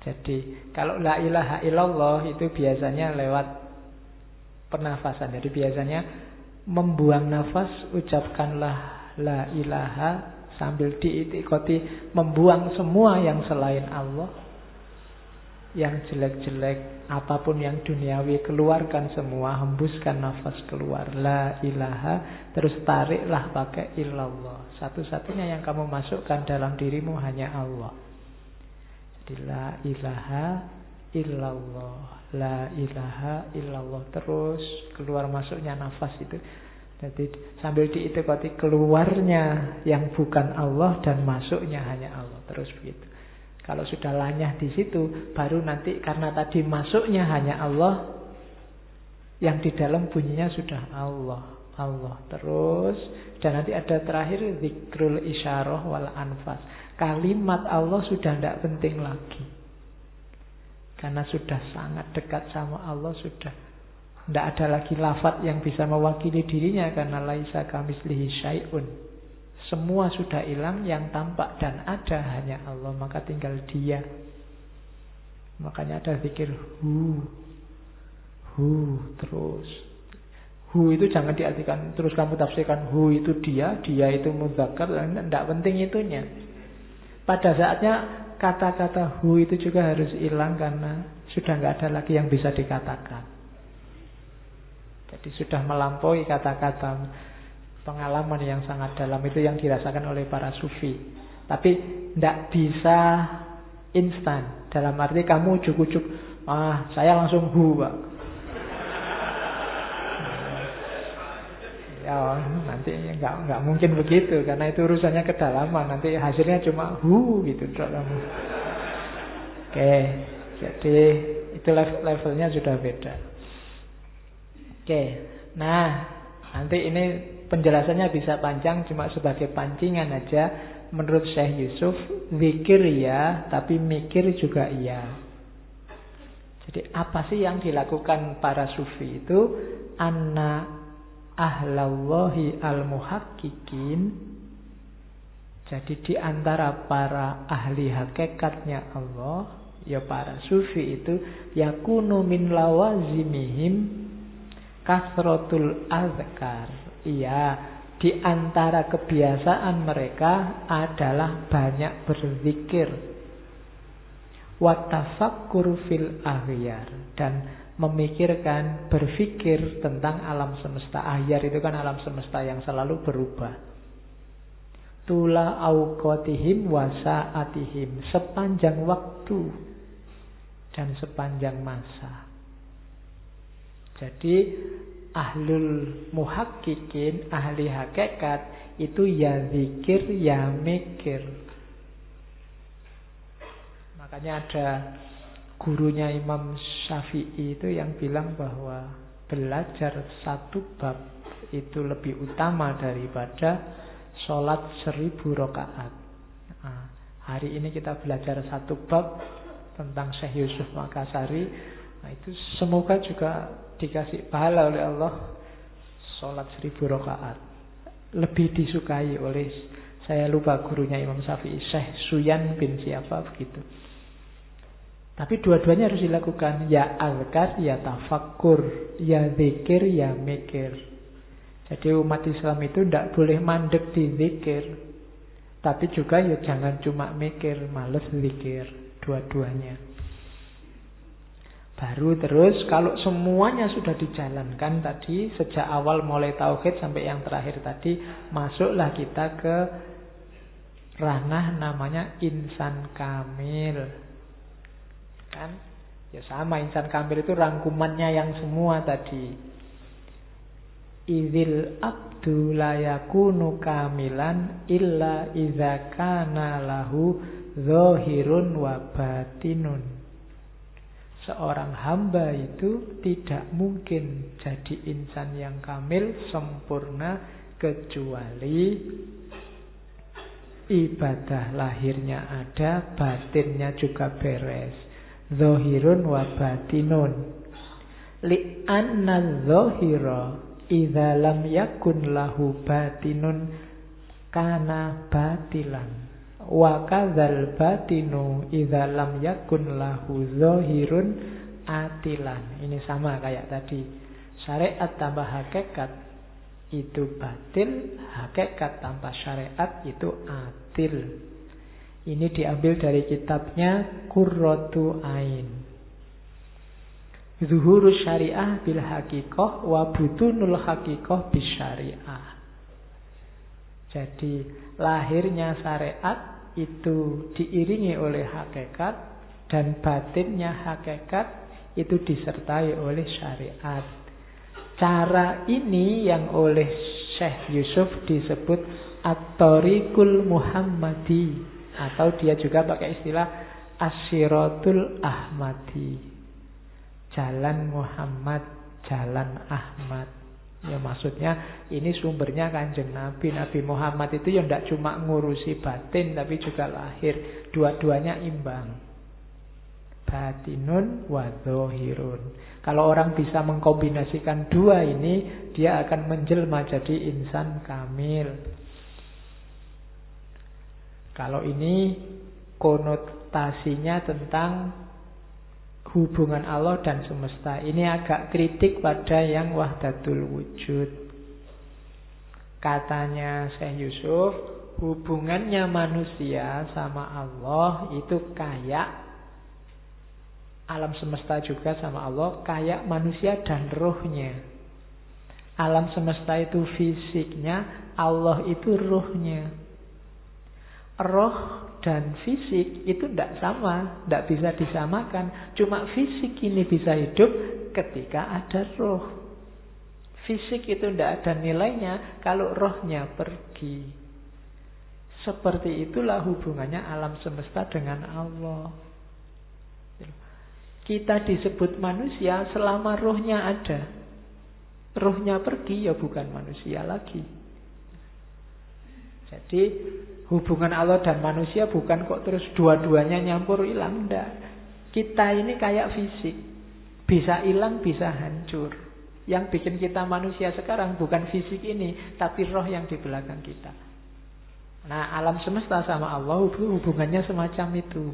Jadi kalau la ilaha illallah itu biasanya lewat pernafasan. Jadi biasanya membuang nafas, ucapkanlah la ilaha sambil diitikoti, membuang semua yang selain Allah, yang jelek-jelek, apapun yang duniawi, keluarkan semua, hembuskan nafas keluar, la ilaha, terus tariklah pakai illallah. Satu-satunya yang kamu masukkan dalam dirimu hanya Allah. Jadi la ilaha illallah, la ilaha illallah, terus keluar masuknya nafas itu. Jadi sambil diitikoti keluarnya yang bukan Allah dan masuknya hanya Allah, terus begitu. Kalau sudah lanyah di situ, baru nanti karena tadi masuknya hanya Allah, yang di dalam bunyinya sudah Allah, Allah terus. Dan nanti ada terakhir zikrul isyarah wal anfas. Kalimat Allah sudah tidak penting lagi, karena sudah sangat dekat sama Allah, sudah tidak ada lagi lafaz yang bisa mewakili dirinya, karena laisa kamitslihi syai'un. Semua sudah hilang, yang tampak dan ada hanya Allah, maka tinggal Dia. Makanya ada zikir hu terus. Hu itu jangan diartikan terus kamu tafsirkan hu itu dia, dia itu mudzakkar, tidak penting itunya. Pada saatnya kata-kata hu itu juga harus hilang, karena sudah nggak ada lagi yang bisa dikatakan. Jadi sudah melampaui kata-kata. Pengalaman yang sangat dalam itu yang dirasakan oleh para sufi. Tapi tidak bisa instan. Dalam arti kamu ujuk-ujuk, saya langsung hu, Pak. Ya nanti nggak mungkin begitu, karena itu urusannya kedalaman. Nanti hasilnya cuma hu gitu kamu. Oke, jadi itu levelnya sudah beda. Oke, nah nanti ini penjelasannya bisa panjang, cuma sebagai pancingan aja. Menurut Syekh Yusuf, zikir ya, tapi mikir juga iya. Jadi apa sih yang dilakukan para sufi itu? Anna ahlallahi al-muhaqqiqin. Jadi di antara para ahli hakikatnya Allah, ya para sufi itu, yakunu min lawazimihim kasratul azkar. Iya, Di antara kebiasaan mereka adalah banyak berzikir. Wa tafakkur fil aghyar, dan memikirkan, berpikir tentang alam semesta. Aghyar itu kan alam semesta yang selalu berubah. Tula auqatihim wa sa'atihim, sepanjang waktu dan sepanjang masa. Jadi ahlul muhakkikin, ahli hakikat itu ya zikir ya mikir. Makanya ada gurunya Imam Syafi'i itu yang bilang bahwa belajar satu bab itu lebih utama daripada sholat 1000 rakaat. Nah, hari ini kita belajar satu bab tentang Syekh Yusuf Makassari. Nah, itu semoga juga dikasih pahala oleh Allah sholat 1000 rakaat. Lebih disukai oleh, saya lupa gurunya Imam Syafi'i, Syekh Suyan bin siapa begitu. Tapi dua-duanya harus dilakukan. Ya azkar, ya tafakkur, ya zikir, ya mikir. Jadi umat Islam itu tidak boleh mandek di zikir, tapi juga ya jangan cuma mikir, males zikir. Dua-duanya. Baru terus kalau semuanya sudah dijalankan tadi, sejak awal mulai tauhid sampai yang terakhir tadi, masuklah kita ke ranah namanya insan kamil. Kan? Ya sama, insan kamil itu rangkumannya yang semua tadi. Idzil abdu la yakunu kamilan illa idza kana lahu zahirun wa batinun. Seorang hamba itu tidak mungkin jadi insan yang kamil, sempurna, kecuali ibadah lahirnya ada, batinnya juga beres. Zahirun wa batinun. Li'anna zahira idza lam yakun lahu batinun kana batilan. Wa kadzal batinu idza lam yakun lahu zahirun atilan. Ini sama kayak tadi. Syariat tambah hakikat itu batil, hakikat tanpa syariat itu atil. Ini diambil dari kitabnya Qurratu Ain. Zuhurus syariah bil haqiqah wa butunul haqiqah bis syariah. Jadi lahirnya syariat itu diiringi oleh hakikat, dan batinnya hakikat itu disertai oleh syariat. Cara ini yang oleh Syekh Yusuf disebut At-Tariqul Muhammadi, atau dia juga pakai istilah As-Siratul Ahmadi, jalan Muhammad, jalan Ahmad. Ya maksudnya ini sumbernya Kanjeng Nabi. Nabi Muhammad itu ya tidak cuma ngurusi batin, tapi juga lahir. Dua-duanya imbang. Batinun wa dzahirun. Kalau orang bisa mengkombinasikan dua ini, dia akan menjelma jadi insan kamil. Kalau ini konotasinya tentang hubungan Allah dan semesta. Ini agak kritik pada yang wahdatul wujud. Katanya Syekh Yusuf, hubungannya manusia sama Allah itu kayak alam semesta juga sama Allah, kayak manusia dan rohnya. Alam semesta itu fisiknya, Allah itu rohnya. Roh dan fisik itu tidak sama, tidak bisa disamakan. Cuma fisik ini bisa hidup ketika ada roh. Fisik itu tidak ada nilainya kalau rohnya pergi. Seperti itulah hubungannya alam semesta dengan Allah. Kita disebut manusia selama rohnya ada. Rohnya pergi ya bukan manusia lagi. Jadi hubungan Allah dan manusia bukan kok terus dua-duanya nyampur hilang, enggak. Kita ini kayak fisik, bisa hilang, bisa hancur. Yang bikin kita manusia sekarang bukan fisik ini, tapi roh yang di belakang kita. Nah, alam semesta sama Allah hubungannya semacam itu.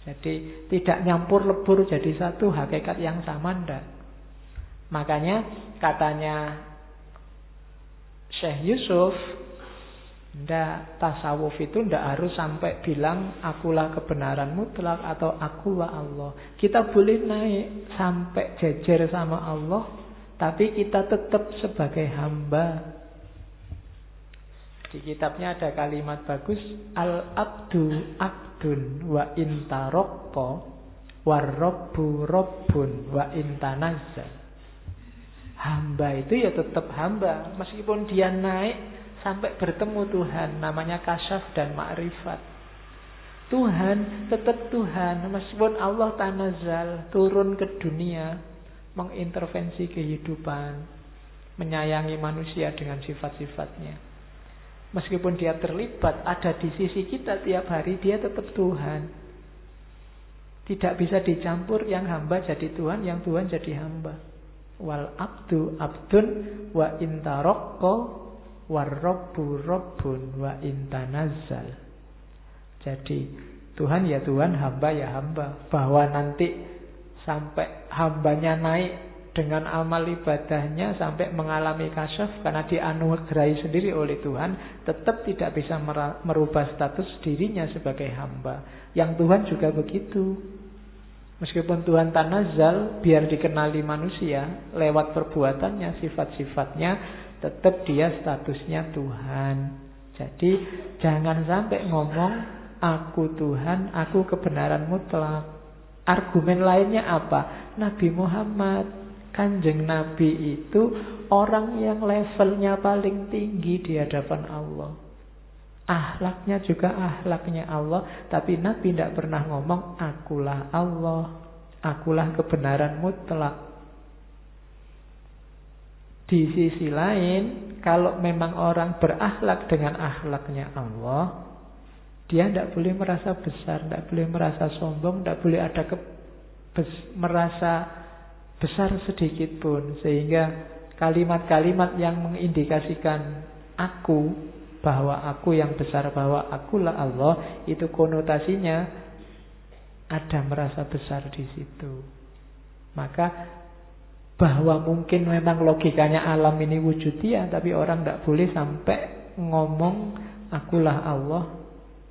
Jadi tidak nyampur lebur jadi satu, hakikat yang sama, enggak. Makanya katanya Syekh Yusuf, tasawuf itu ndak harus sampai bilang akulah kebenaran mutlak atau akulah Allah. Kita boleh naik sampai jejer sama Allah, tapi kita tetap sebagai hamba. Di kitabnya ada kalimat bagus, al-abdu abdun wa intarokko warrobbu robbun wa intanazza. Hamba itu ya tetap hamba, meskipun dia naik sampai bertemu Tuhan, namanya kasyaf dan ma'rifat. Tuhan tetap Tuhan, meskipun Allah tanazal, turun ke dunia, mengintervensi kehidupan, menyayangi manusia dengan sifat-sifatnya. Meskipun dia terlibat, ada di sisi kita tiap hari, dia tetap Tuhan. Tidak bisa dicampur, yang hamba jadi Tuhan, yang Tuhan jadi hamba. Wal abdu abdun wa intarokko warrobbu robbun wa intanazzal. Jadi Tuhan ya Tuhan, hamba ya hamba. Bahwa nanti sampai hambanya naik dengan amal ibadahnya sampai mengalami kasyaf karena dianugerahi sendiri oleh Tuhan, tetap tidak bisa merubah status dirinya sebagai hamba. Yang Tuhan juga begitu. Meskipun Tuhan tanazzal biar dikenali manusia lewat perbuatannya, sifat-sifatnya, tetap dia statusnya Tuhan. Jadi jangan sampai ngomong aku Tuhan, aku kebenaran mutlak. Argumen lainnya apa? Nabi Muhammad, Kanjeng Nabi itu orang yang levelnya paling tinggi di hadapan Allah. Akhlaknya juga akhlaknya Allah, tapi Nabi tidak pernah ngomong akulah Allah, akulah kebenaran mutlak. Di sisi lain, kalau memang orang berakhlak dengan akhlaknya Allah, dia tidak boleh merasa besar, tidak boleh merasa sombong, tidak boleh ada merasa besar sedikit pun. Sehingga kalimat-kalimat yang mengindikasikan aku, bahwa aku yang besar, bahwa akulah Allah, itu konotasinya ada merasa besar di situ. Maka bahwa mungkin memang logikanya alam ini wujudiyah, tapi orang tidak boleh sampai ngomong akulah Allah,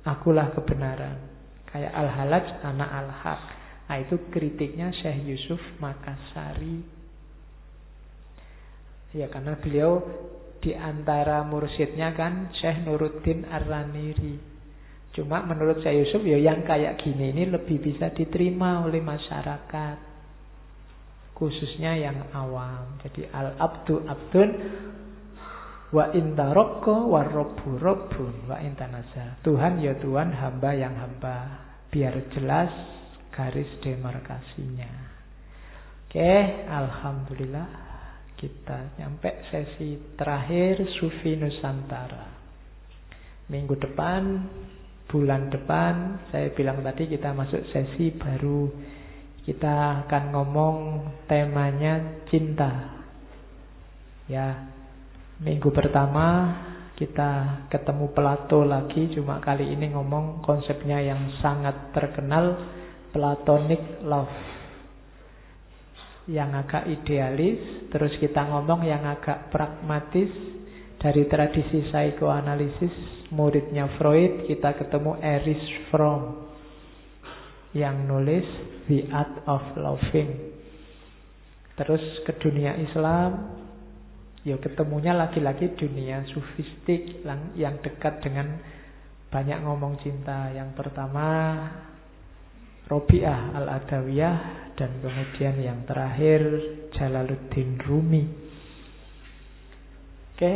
akulah kebenaran. Kayak Al-Halaj, anak Al-Haq. Nah itu kritiknya Syekh Yusuf Makassari. Ya karena beliau di antara mursyidnya kan Syekh Nuruddin Ar-Raniri. Cuma menurut Syekh Yusuf ya yang kayak gini ini lebih bisa diterima oleh masyarakat, khususnya yang awam. Jadi al-abdu abdun wa intarokko warrobbu robbun wa intanazza. Tuhan ya Tuhan, hamba yang hamba. Biar jelas garis demarkasinya. Oke, alhamdulillah kita nyampe sesi terakhir Sufi Nusantara. Minggu depan, bulan depan, saya bilang tadi kita masuk sesi baru. Kita akan ngomong temanya cinta. Ya, minggu pertama kita ketemu Plato lagi, cuma kali ini ngomong konsepnya yang sangat terkenal, Platonic love. Yang agak idealis, terus kita ngomong yang agak pragmatis. Dari tradisi psikoanalisis, muridnya Freud, kita ketemu Erich Fromm yang nulis The Art of Loving. Terus ke dunia Islam, ya ketemunya lagi-lagi dunia sufistik yang dekat dengan banyak ngomong cinta. Yang pertama Robi'ah Al-Adawiyah, dan kemudian yang terakhir Jalaluddin Rumi. Oke,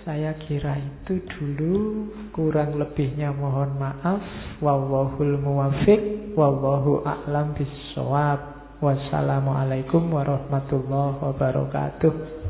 saya kira itu dulu. Kurang lebihnya mohon maaf. Wallahul muwaffiq, wallahu a'lam bissawab. Wassalamualaikum warahmatullahi wabarakatuh.